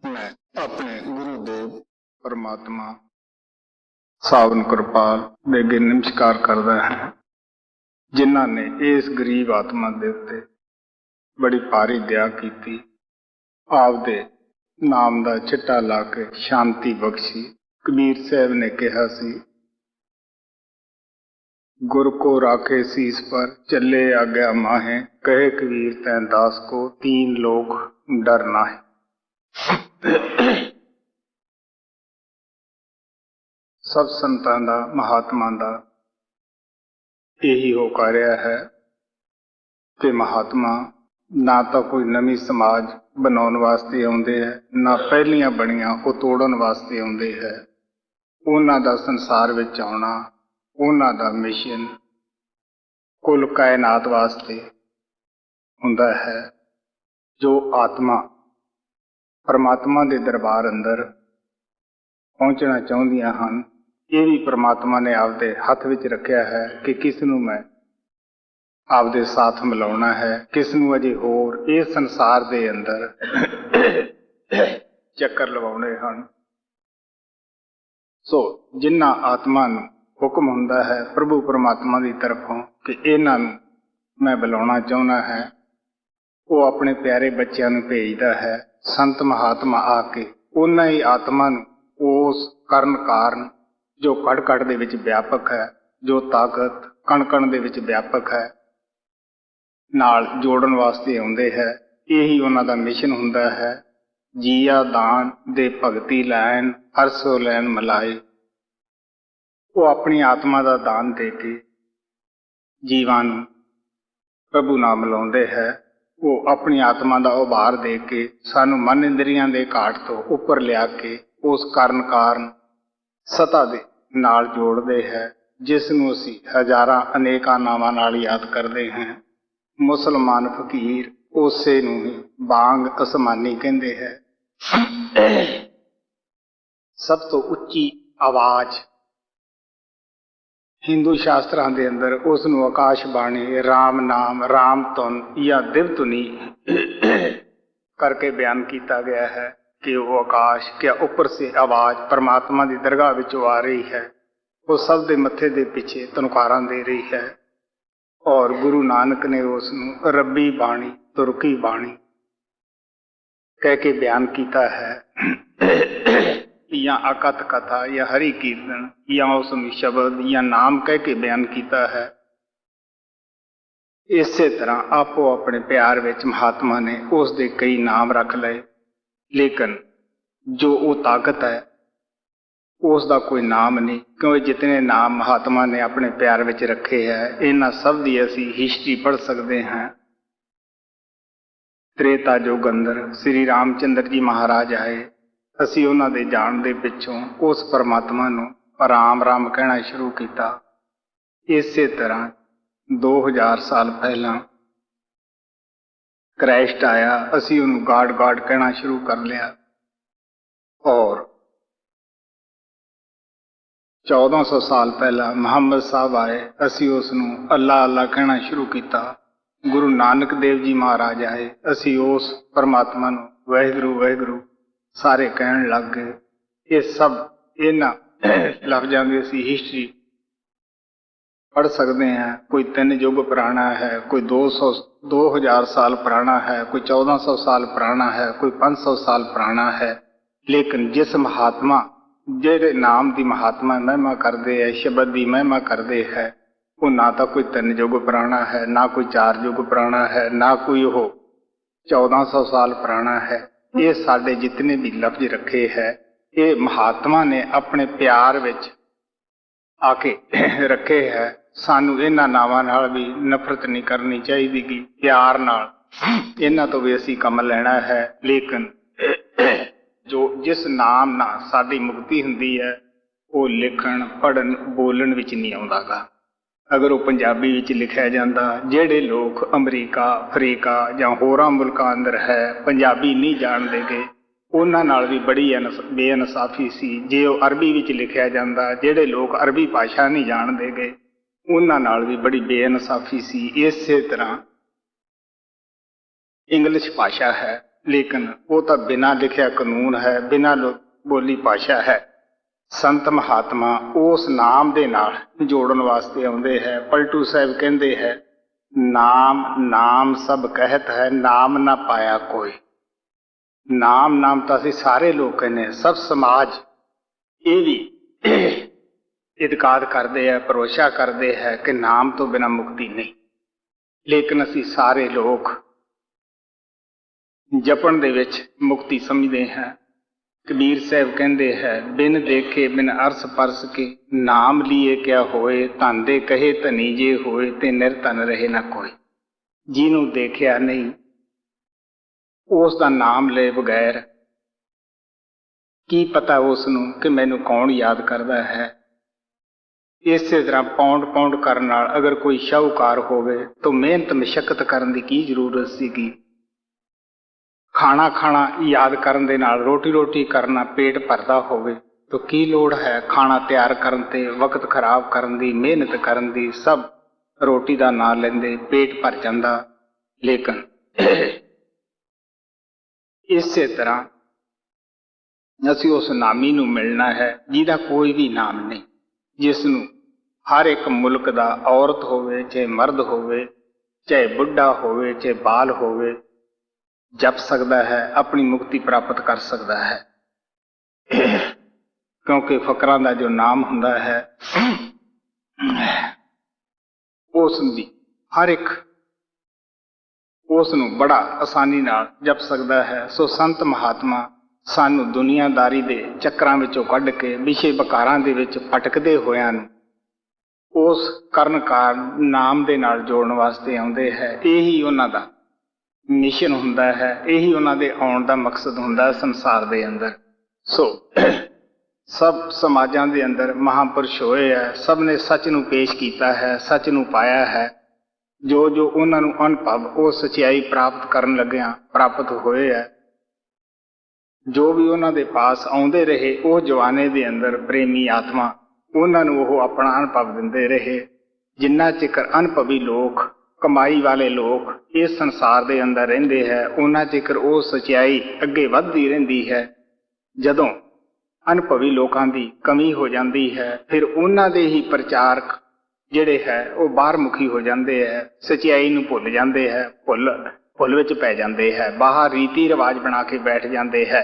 मैं अपने गुरुदेव परमात्मा सावन कृपाल दे अगे नमस्कार करदा है, जिन्हां ने इस गरीब आत्मा दे उत्ते बड़ी भारी दया की, आपदे नाम दा चिट्टा ला के शांति बख्शी। कबीर साहब ने कहा सी, गुर को राखे शीस पर चले आज्ञा माहे, कहे कबीर तैं दास को तीन लोग डर नाहे। सब संतां दा महात्मा दा यही हो कार्य है कि महात्मा ना तो कोई नवी समाज बनाने वास्ते आउंदे है, ना पहलियां बनियां वो तोड़न वास्ते आउंदे है। उन्हां दा संसार विच आउणा, उन्हां दा मिशन कुल कायनात वास्ते हुंदा है। जो आत्मा परमात्मा दे दरबार अंदर पहुंचना चाहुंदियां हन, ये भी परमात्मा ने आपदे हथ विच रखिया है कि किस नूं मैं आपदे साथ मिलाउणा है, किस नूं अजे होर इस संसार दे अंदर चक्कर लवाउणे हन। सो जिन्हां आत्मा नूं हुक्म हुंदा है प्रभु परमात्मा की तरफों कि इन्हां नूं मैं बुलाउणा चाहुंदा है, वो अपने प्यारे बच्चों नूं भेजदा है। संत महात्मा आके उन्हां ही आत्मा नूं उस करन कारण जो कड़ कड़ दे विच व्यापक है, जो ताकत कण कण दे विच व्यापक है, नाल जोड़न वास्ते आउंदे है। यही उन्हां दा मिशन हुंदा है। जीया दान दे भगती लैन अरसो लैन मिलाए। वो अपनी आत्मा दा दान दे के जीवां नूं प्रभु नाल मिलाउंदे है। वो अपनी आत्मा दा उभार दे के सानू मन इंद्रियां दे घाट तो उपर लिया के उस कारण कारण सता दे नाल जोड़दे है, जिस नूं असीं हजारां अनेकां नावां नाल याद करदे हैं। मुसलमान फकीर उसे नूं ही बांग असमानी कहंदे है। सब तो उच्ची आवाज हिंदू शास्त्रां दे अंदर उस नूं आकाश बाणी, राम नाम, राम धुन या दिव धुनी करके बयान किया गया है कि वो आकाश क्या ऊपर से आवाज परमात्मा की दरगाह विचों आ रही है। वो सब दे मत्थे दे पीछे तनकारां दे रही है। और गुरु नानक ने उस नूं रब्बी बाणी, तुरकी बाणी कह के बयान किया है, या अकथ कथा या हरि कीर्तन या उस शब्द या नाम कह के बयान किया है। इसे तरह आपो अपने प्यार विच महात्मा ने उस दे कई नाम रख लए, लेकिन जो वो ताकत है उसका कोई नाम नहीं, क्योंकि जितने नाम महात्मा ने अपने प्यार विच रखे हैं, इन्हां सब दी असी हिस्ट्री पढ़ सकते हैं। त्रेता युग अंदर श्री रामचंद्र जी महाराज आए, असी उन्हां दे जाण दे पिछों उस परमात्मा नूं राम राम कहना शुरू किया। इसे तरह 2000 साल पहला क्राइस्ट आया, असी उन्हें गॉड गॉड कहना शुरू कर लिया। और 1400 साल पहला मुहम्मद साहब आए, असी उसनूं अल्लाह अल्लाह कहना शुरू किया। गुरु नानक देव जी महाराज आए, असी उस परमात्मा नूं वाहिगुरू वाहिगुरू सारे कहण लग गए। ये सब इन्हां लफ्जां दी असी हिस्ट्री पढ़ सकते हैं। कोई 3 युग पुराना है, कोई 2000 साल पुराना है, कोई 1400 साल पुराना है, कोई 500 साल पुराना है। लेकिन जिस महात्मा जेड़े नाम की महात्मा महिमा करते हैं, शब्द की महिमा करते हैं, वो ना तो कोई 3 युग पुराना है, ना कोई 4 युग पुराना है, ना कोई वो 1400 साल पुराना है। ये साडे जितने भी लफ्ज रखे है, ये महात्मा ने अपने प्यार विच आके रखे है। सानू इन्हां नावां नाल भी नफरत नहीं करनी चाहिए कि प्यार नाल इन्हां तो भी असी कम लेना है। लेकिन जो जिस नाम नाल साडी मुक्ति हुंदी है, वो लिखण पढ़न बोलण विच नहीं आउंदा गा। अगर वो पंजाबी विच लिखिया जांदा, जिहड़े लोग अमरीका अफ्रीका जां होरां मुल्कां अंदर है पंजाबी नहीं जाणदे गे, उन्हां नाल भी बड़ी बेइनसाफी सी। जे वो अरबी विच लिखिया जांदा, जिहड़े लोग अरबी भाषा नहीं जाणदे गे, उन्हां नाल भी बड़ी बेइनसाफी सी। इसे तरह इंग्लिश भाषा है, लेकिन वो तो बिना लिखिया कानून है, बिना बोली भाषा है। संत महात्मा उस नाम दे नाल जोड़न वास्ते आउंदे है। पलटू साहब कहंदे है, नाम नाम सब कहत है, नाम ना पाया कोई। नाम नाम तो असीं सारे लोग कहने, सब समाज ये भी इतकाद करते हैं, भरोसा करते हैं कि नाम तो बिना मुक्ति नहीं। लेकिन असीं सारे लोग जपण दे विच मुक्ति समझते हैं। कबीर साहब कहते हैं, बिन देखे बिन अरस परस के, नाम लिए क्या होए, धन दे कहे धनी जे होए, ते निर्धन रहे ना कोई। जिन्हों देखिया नहीं उस दा नाम ले बगैर की पता उसनूं कि मैनू कौन याद करता है। इसे तरह पौंड पौंड करन नाल अगर कोई शाहूकार होवे तो मेहनत मशक्कत करन दी की जरूरत सीगी। खाना खाना याद करन दे नाल, रोटी रोटी करना पेट भरदा होवे तो की लोड़ है खाना तैयार करन ते, वक्त खराब करन दी, मेहनत करन दी। सब रोटी दा नाम लेंदे, पेट भर जांदा। लेकिन इसे तरह असीं उस नामी नूं मिलना है जिहदा कोई भी नाम नहीं, जिसनूं हर एक मुल्क दा, औरत होवे चाहे मर्द होवे, चाहे बुढ़ा होवे चाहे बाल होवे, जप सकता है, अपनी मुक्ति प्राप्त कर सकता है। क्योंकि फकरां दा जो नाम हुंदा है उस दी हर एक उसनूं बड़ा आसानी नाल जप सकता है। सो संत महात्मा सानू दुनियादारी दे चक्रां विचों कढ के विषे विकारां दे विच भटकदे होयां उस करनकार नाम दे नाल जोड़न वास्ते आउंदे है। यही उन्हां दा मिशन हुंदा है, यही उन्हां दे आउण दा मकसद हुंदा है संसार दे अंदर। सो सब समाजां दे अंदर महापुरुष होए है, सब ने सच नूं पेश कीता है, सच नूं पाया है। जो जो उन्हां नूं अनुभव वो सच्चाई प्राप्त करन लगिया प्राप्त होए है। जो भी उन्हां दे पास आउंदे रहे वो जवाने दे अंदर प्रेमी आत्मा उन्हां नूं वो अपना अनुभव दिंदे रहे। जिन्ना चिकर अनुभवी लोग, कमाई वाले लोग इस संसार दे अंदर रहिंदे है, उन्ना चिकर वो सच्चाई अगे वधदी रहिंदी है। जदों अनुभवी लोकां दी कमी हो जाती है फिर उन्हां दे ही प्रचारक जिहड़े है वो बाहर मुखी हो जाते हैं, सच्चाई नूं भुल जाते हैं, भुल विच पै जाते हैं, बाहर रीति रिवाज बना के बैठ जाते हैं।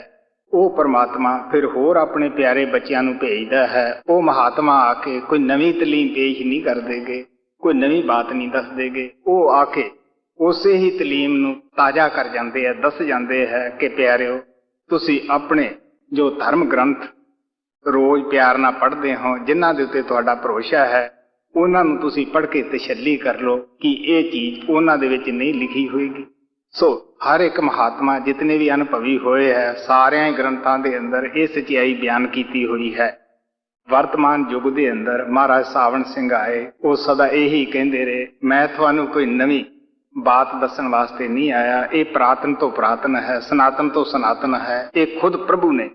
वो परमात्मा फिर होर अपने प्यारे बच्चों नूं भेजदा है। वो महात्मा आके कोई नवीं तलीम पेश नहीं कर देगे, कोई नवीं बात नहीं दस देगे। वो आके उसे ही तलीम नूं ताजा कर जाते हैं, दस जाते हैं कि प्यारिओ तुसी अपने जो धर्म ग्रंथ रोज प्यार नाल पढ़ते हो, जिन्हां दे उत्ते तुहाडा भरोसा है, उन्हां नूं तुसी पढ़ के तसल्ली कर लो कि ये चीज उन्हां दे विच नहीं लिखी होएगी। सो हर एक महात्मा जितने भी अनुभवी होए है सारे ग्रंथां दे अंदर ये सच्चाई बयान की हुई है। वर्तमान युग दे अंदर महाराज सावण सिंह आए, वो सदा यही कहते रहे, मैं तुहानू कोई नवीं बात दसन वास्ते नहीं आया, ये पुरातन तो पुरातन है, सनातन तो सनातन है। ये खुद प्रभु ने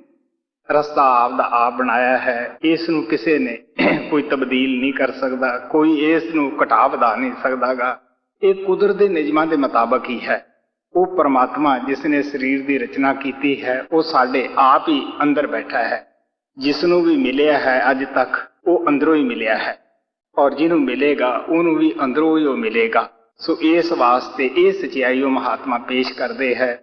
रस्ता आप दा आप बनाया है, इस नूं किसी ने कोई तब्दील नहीं कर सकता, कोई इस नूं घटा वधा नहीं सकता गा। ये कुदरत दे नियमां दे मुताबक ही है। वो परमात्मा जिसने शरीर की रचना की है वो साडे आप ही अंदर बैठा है। जिसनों भी मिलिया है अज तक वो अंदरों ही मिलिया है, और जिन्हों मिलेगा उन्होंने भी अंदरों ही वो मिलेगा। सो इस वास्ते ये सच्चाई वो महात्मा पेश करते हैं।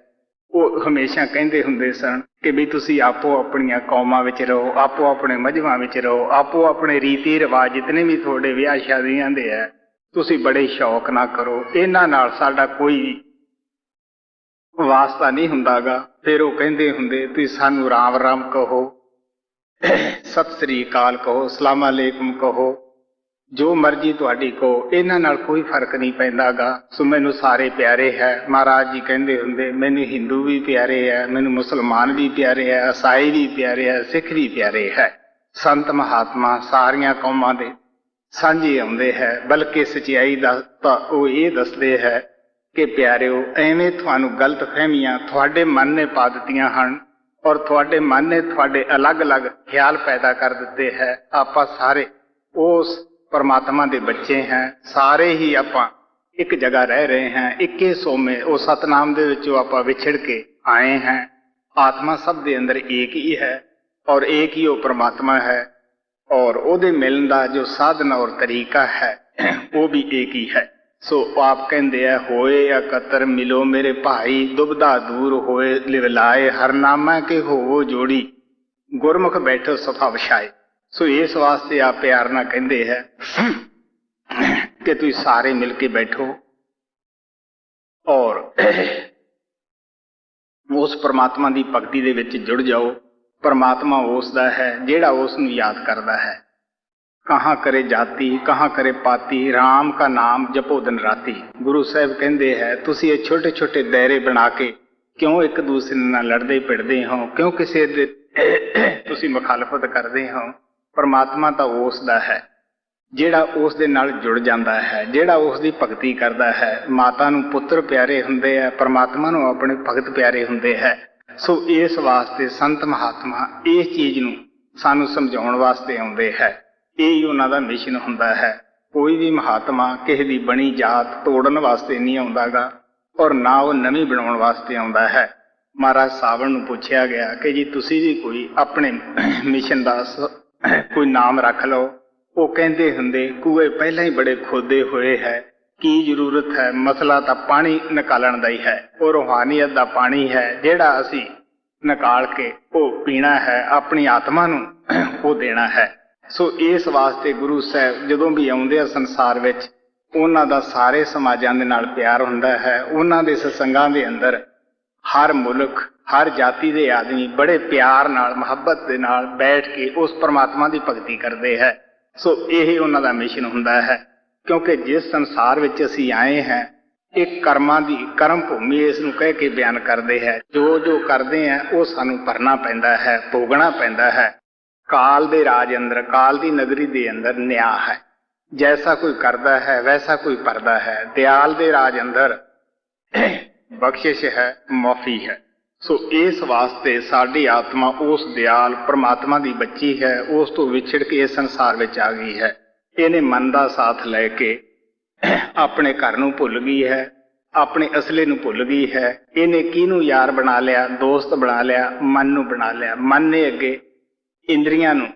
वो हमेशा कहते हुंदे सन कि भी तुसी आपो अपनियां कौमां विच रहो, आपो अपने मजहबां विच रहो, आपो अपने रीति रिवाज जितने भी थोड़े विआह शादियां दे है तुसी बड़े शौक ना करो, इन्हां नाल साडा कोई वास्ता नहीं हुंदागा। फिर वो कहते हुंदे तुसीं सानू राम राम कहो, सत श्री अकाल कहो, सलाम अलैकुम कहो, जो मर्जी तुहाडी कहो, इन्हां नाल कोई फर्क नहीं पैंदागा। सो मैनू सारे प्यारे है। महाराज जी कहते हुंदे मैनू हिंदू भी प्यारे है, मैनू मुसलमान भी प्यारे है, ईसाई भी प्यारे है, सिख भी प्यारे है। संत महात्मा सारियां कौमां दे सांझे आउंदे है, बल्कि सच्चाई दा तां वो ये दसदे है कि प्यारिओ एवें तुहानू गलत फहमियां तुहाडे मन ने पा दित्तियां हन, और तुहाडे मन ने तुहाडे अलग अलग ख्याल पैदा कर दिते है। आपां सारे उस परमात्मा दे बच्चे हैं, सारे ही आपां एक जगह रह रहे हैं, इक्के सोमे वो सतनाम दे विचों आपां विछड़ के आए हैं। आत्मा सब दे अंदर एक ही है और एक ही वो परमात्मा है, और ओदे मिलन का जो साधन और तरीका है वो भी एक ही है। सो आप कहते हैं, होए एकत्र मिलो मेरे भाई, दुबदा दूर होए लिवलाए, हरनामा के होवो जोड़ी, गुरमुख बैठो सफा विछाए। सो इस वास्ते आप प्यार ना कहते हैं कि तुम सारे मिलके बैठो और उस परमात्मा की भगती दे विच जुड़ जाओ। परमात्मा उसदा है जेड़ा उसनूं याद करदा है। कहाँ करे जाति कहाँ करे पाती, राम का नाम जपो दिन राती। गुरु साहब कहते हैं, तुसी ये छोटे छोटे दायरे बना के क्यों एक दूसरे नाल लड़दे भिड़दे हो, क्यों किसी दे तुसी मुखालफत करदे हो। परमात्मा तो उसदा है जेड़ा उस दे नाल जुड़ जाता है, जेड़ा उसकी भगती करता है। माता नूं पुत्र प्यारे हुंदे है, परमात्मा नूं अपने भगत प्यारे हुंदे है। सो इस वास्ते संत महात्मा इस चीज नूं सानूं समझाउण वास्ते आउंदे है। यही उन्हां दा मिशन हुंदा है। कोई भी महात्मा किसी दी बनी जात तोड़न वास्ते नहीं आउंदागा और ना वो नवीं बनाउण वास्ते आउंदा है। महाराज सावण नूं पुछया गया कि जी तुसीं भी कोई अपने मिशन दा कोई नाम रख लो। वो कहते हुंदे, कुएं पहले ही बड़े खोदे हुए है, की जरूरत है, मसला तो पानी निकालण दा ही है। और रूहानियत दा पानी है जेड़ा असी निकाल के वो पीना है, अपनी आत्मा नूं वो देना है। सो इस वास्ते गुरु साहब जदों भी आउंदे संसार विच उन्हां दा सारे समाजां दे नाल प्यार हुंदा है। उन्हां दे सत्संगां दे अंदर हर मुल्क हर जाति दे आदमी बड़े प्यार नाल मुहब्बत दे नाल बैठ के उस परमात्मा दी भगती करदे है। सो यही उन्हां दा मिशन हुंदा है। क्योंकि जिस संसार विच असीं आए हैं एक कर्मां दी कर्म भूमि इस नूं कह के बयान करदे है। जो जो करदे हैं वो सानूं भरना पैंदा है, भोगना पैंदा है। काल दे राज अंदर, काल दी नगरी दे अंदर न्याय है। जैसा कोई करदा है वैसा कोई भरदा है। दयाल दे राज अंदर बख्शिश है, माफी है। सो इस वास्ते साडी आत्मा उस दयाल परमात्मा दी बच्ची है, उस तो विछड़ के इस संसार विच आ गई है। इहने मन दा साथ लैके अपने घर नूं भुल गई है, अपने असले नूं भुल गई है। इहने किहनूं यार बना लिया, दोस्त बना लिया, मन नूं बना लिया। मन ने अगे इंद्रियां नूं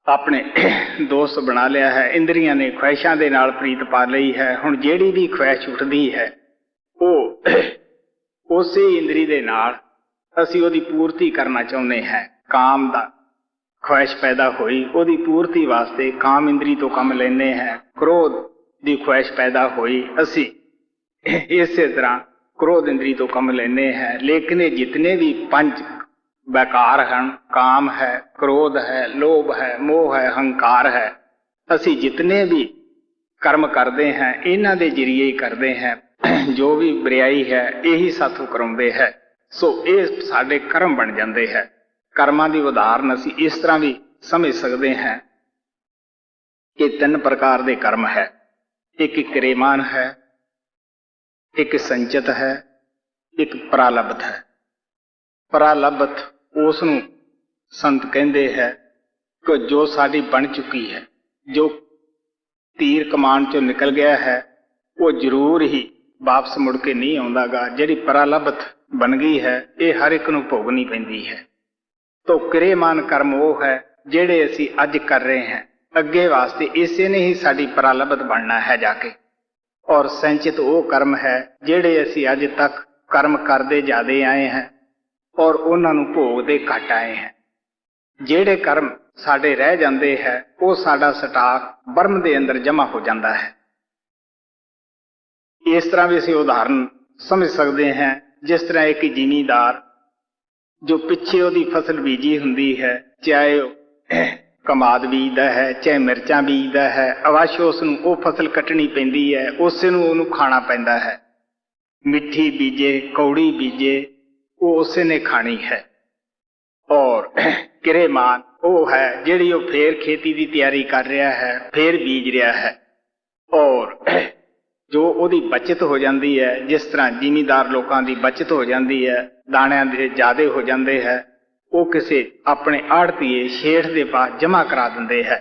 अपने दोस्त बना लिया है। इंद्रियां ने ख्वाहिशां दे नाल प्रीत पा लई है। हुण जिहड़ी भी ख्वाहिश उठदी है वो उसे इंद्री दे नाल असीं ओदी पूर्ति करना चाहुंदे हैं। काम दा ख्वाहिश पैदा हुई, ओदी पूर्ति वास्ते काम इंद्री तो कम लैने हैं। क्रोध दी ख्वाहिश पैदा हुई, असीं इसे तरह क्रोध इंद्री तो कम लैने हैं। लेकिन ये जितने भी पंच बेकार हैं, काम है, क्रोध है, लोभ है, मोह है, अहंकार है, असी जितने भी कर्म करते हैं इन्हां दे जरिए ही करते हैं। जो भी बुराई है यही साथों कराउंदे है। सो ये साडे कर्म बन जाते हैं। कर्मां दी उदाहरण असी इस तरह भी समझ सकते हैं कि 3 प्रकार के कर्म है। एक क्रियमान है, एक संचित है, एक प्रालब्ध है। प्रालब्ध उसनूं संत कहते हैं कि जो साडी बन चुकी है, जो तीर कमान चो निकल गया है वो जरूर ही वापस मुड़ के नहीं आउंदागा। जिहड़ी प्रालब्ध बन गई है ये हर एक नूं भोगनी पैंदी है। तो क्रियमान कर्म वो है जिहड़े असी अज कर रहे हैं, अगे वास्ते इसे ने ही साडी प्रालब्ध बनना है जाके। और संचित वो कर्म है जिहड़े असी अज तक कर्म करते जाते आए हैं और उन्हां नूं भोगदे घट आए हैं। जिहड़े कर्म साडे रह जाते हैं वो साडा स्टाक बर्म दे अंदर जमा हो जाता है। इस तरह भी असीं उदाहरण समझ सकते हैं। जिस तरह एक जिमीदार जो पिछे उहदी फसल बीजी हुंदी है, चाहे कमाद बीजदा है, चाहे मिर्चां बीजदा है, अवश्य उसनूं वो फसल कटनी पैंदी है, उसे नूं उहनूं खाना पैंदा है। मिठी बीजे कौड़ी बीजे वो उसे ने खानी है। और किरेमान वो है जिहड़ी वो फेर खेती की तैयारी कर रहा है, फेर बीज रहा है। और जो उहदी बचत हो जाती है, जिस तरह जिमीदार लोगों की बचत हो जाती है, दाणिਆਂ ਦੇ ज्यादा हो जाते हैं, वो किसी अपने आड़तीए शेठ के पास जमा करा देंगे है।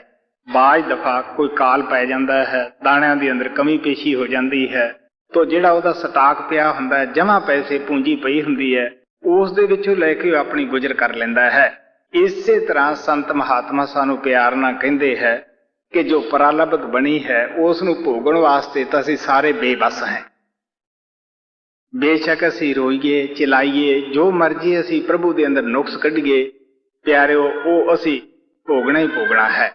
बाज दफा कोई काल पै जाता है, दाणिਆਂ ਦੇ अंदर कमी पेशी हो जाती है, तो ਜਿਹੜਾ ਉਹਦਾ ਸਟਾਕ ਪਿਆ ਹੁੰਦਾ ਹੈ, ਜਮ੍ਹਾਂ ਪੈਸੇ ਪੂੰਜੀ ਪਈ ਹੁੰਦੀ ਹੈ, ਉਸ ਦੇ ਵਿੱਚੋਂ ਲੈ ਕੇ ਉਹ ਆਪਣੀ ਗੁਜ਼ਰ ਕਰ ਲੈਂਦਾ ਹੈ। ਇਸੇ ਤਰ੍ਹਾਂ ਸੰਤ ਮਹਾਤਮਾ ਸਾਨੂੰ ਪਿਆਰ ਨਾਲ ਕਹਿੰਦੇ ਹੈ ਕਿ ਜੋ ਪ੍ਰਾਲਬਧ ਬਣੀ ਹੈ ਉਸ ਨੂੰ ਭੋਗਣ ਵਾਸਤੇ ਤਾਂ ਅਸੀਂ ਸਾਰੇ ਬੇਬਸ ਹਾਂ। ਬੇਸ਼ੱਕ ਅਸੀਂ ਰੋਈਏ, ਚਿਲਾਈਏ, ਜੋ ਮਰਜ਼ੀ ਅਸੀਂ ਪ੍ਰਭੂ ਦੇ ਅੰਦਰ ਨੁਕਸ ਕੱਢੀਏ, ਪਿਆਰਿਓ ਉਹ ਅਸੀਂ ਭੋਗਣਾ ਹੀ ਭੋਗਣਾ ਹੈ।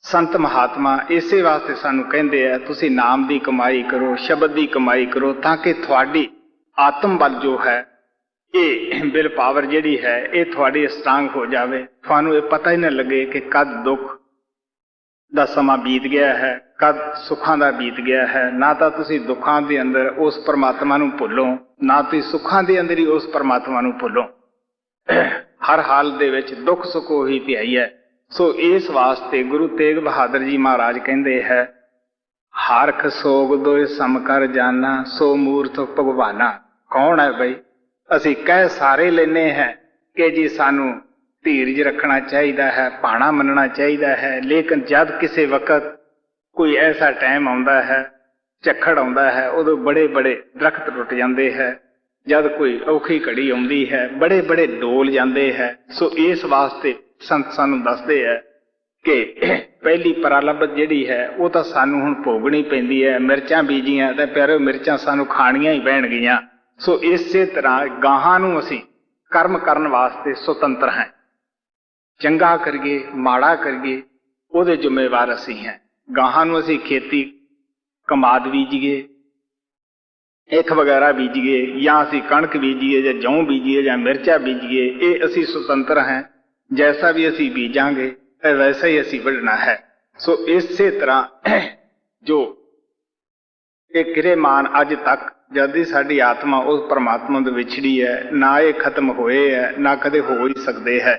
ਸੰਤ ਮਹਾਤਮਾ ਇਸੇ ਵਾਸਤੇ ਸਾਨੂੰ ਕਹਿੰਦੇ ਆ ਤੁਸੀਂ ਨਾਮ ਦੀ ਕਮਾਈ ਕਰੋ, ਸ਼ਬਦ ਦੀ ਕਮਾਈ ਕਰੋ, ਤਾਂ ਕਿ ਤੁਹਾਡੀ ਆਤਮ ਬਲ ਜੋ ਹੈ, ਇਹ ਵਿਲ ਪਾਵਰ ਜਿਹੜੀ ਹੈ, ਇਹ ਤੁਹਾਡੀ ਸਟਰੋਂਗ ਹੋ ਜਾਵੇ। ਤੁਹਾਨੂੰ ਇਹ ਪਤਾ ਹੀ ਨਾ ਲੱਗੇ ਕਿ ਕਦ ਦੁੱਖ ਦਾ ਸਮਾਂ ਬੀਤ ਗਿਆ ਹੈ, ਕਦ ਸੁੱਖਾਂ ਦਾ ਬੀਤ ਗਿਆ ਹੈ। ਨਾ ਤਾਂ ਤੁਸੀਂ ਦੁੱਖਾਂ ਦੇ ਅੰਦਰ ਉਸ ਪਰਮਾਤਮਾ ਨੂੰ ਭੁੱਲੋ, ਨਾ ਤੁਸੀਂ ਸੁੱਖਾਂ ਦੇ ਅੰਦਰ ਹੀ ਉਸ ਪਰਮਾਤਮਾ ਨੂੰ ਭੁੱਲੋ। ਹਰ ਹਾਲ ਦੇ ਵਿੱਚ ਦੁੱਖ ਸੁੱਖ ਉਹੀ ਧਿਆਈ ਹੈ। ਸੋ ਇਸ ਵਾਸਤੇ ਗੁਰੂ ਤੇਗ ਬਹਾਦਰ ਜੀ ਮਹਾਰਾਜ ਕਹਿੰਦੇ ਹੈ, ਹਰਖ ਸੋਗ ਦੋਇ ਸਮਕਰ ਜਾਨਾ, ਸੋ ਮੂਰਖ ਭਗਵਾਨਾ। ਕੌਣ ਹੈ ਬਈ? ਅਸੀਂ ਕਹਿ ਸਾਰੇ ਲੈਨੇ ਹੈ ਕਿ ਜੀ ਸਾਨੂੰ ਧੀਰਜ ਰੱਖਣਾ ਚਾਹੀਦਾ ਹੈ, ਭਾਣਾ ਮੰਨਣਾ ਚਾਹੀਦਾ ਹੈ, ਲੇਕਿਨ ਜਦ ਕਿਸੇ ਵਕਤ ਕੋਈ ਐਸਾ ਟਾਈਮ ਆਉਂਦਾ ਹੈ, ਝੱਖੜ ਆਉਂਦਾ ਹੈ, ਉਦੋਂ ਬੜੇ ਬੜੇ ਦਰਖਤ ਟੁੱਟ ਜਾਂਦੇ ਹੈ। ਜਦ ਕੋਈ ਔਖੀ ਘੜੀ ਆਉਂਦੀ ਹੈ, ਬੜੇ ਬੜੇ ਡੋਲ ਜਾਂਦੇ ਹੈ। ਸੋ ਇਸ ਵਾਸਤੇ ਸੰਤ ਸਾਨੂੰ ਦੱਸਦੇ ਹੈ ਕਿ ਪਹਿਲੀ ਪ੍ਰਾਲਬਧ ਜਿਹੜੀ ਹੈ ਉਹ ਤਾਂ ਸਾਨੂੰ ਹੁਣ ਭੋਗਣੀ ਪੈਂਦੀ ਹੈ। ਮਿਰਚਾਂ ਬੀਜੀਆਂ ਤਾਂ ਪਿਆਰਿਓ ਮਿਰਚਾਂ ਸਾਨੂੰ ਖਾਣੀਆਂ ਹੀ ਪੈਣਗੀਆਂ। ਸੋ ਇਸੇ ਤਰ੍ਹਾਂ ਗਾਹਾਂ ਨੂੰ ਅਸੀਂ ਕਰਮ ਕਰਨ ਵਾਸਤੇ ਸੁਤੰਤਰ ਹਾਂ। ਚੰਗਾ ਕਰੀਏ, ਮਾੜਾ ਕਰੀਏ, ਉਹਦੇ ਜ਼ਿੰਮੇਵਾਰ ਅਸੀਂ ਹਾਂ। ਗਾਹਾਂ ਨੂੰ ਅਸੀਂ ਖੇਤੀ ਕਮਾਦ ਬੀਜੀਏ, ਇੱਖ ਵਗੈਰਾ ਬੀਜੀਏ, ਜਾਂ ਅਸੀਂ ਕਣਕ ਬੀਜੀਏ, ਜਾਂ ਜੌਂ ਬੀਜੀਏ, ਜਾਂ ਮਿਰਚਾਂ ਬੀਜੀਏ, ਇਹ ਅਸੀਂ ਸੁਤੰਤਰ ਹਾਂ। ਜੈਸਾ ਵੀ ਅਸੀਂ ਬੀਜਾਂਗੇ ਵੈਸਾ ਹੀ ਅਸੀਂ ਵੱਢਣਾ ਹੈ। ਸੋ ਇਸੇ ਤਰ੍ਹਾਂ ਜੋ ਇਹ ਕਿਰੇਮਾਨ ਅੱਜ ਤੱਕ ਜਦ ਹੀ ਸਾਡੀ ਆਤਮਾ ਉਸ ਪਰਮਾਤਮਾ ਤੋਂ ਵਿਛੜੀ ਹੈ, ਨਾ ਇਹ ਖਤਮ ਹੋਏ ਹੈ, ਨਾ ਕਦੇ ਹੋ ਹੀ ਸਕਦੇ ਹੈ।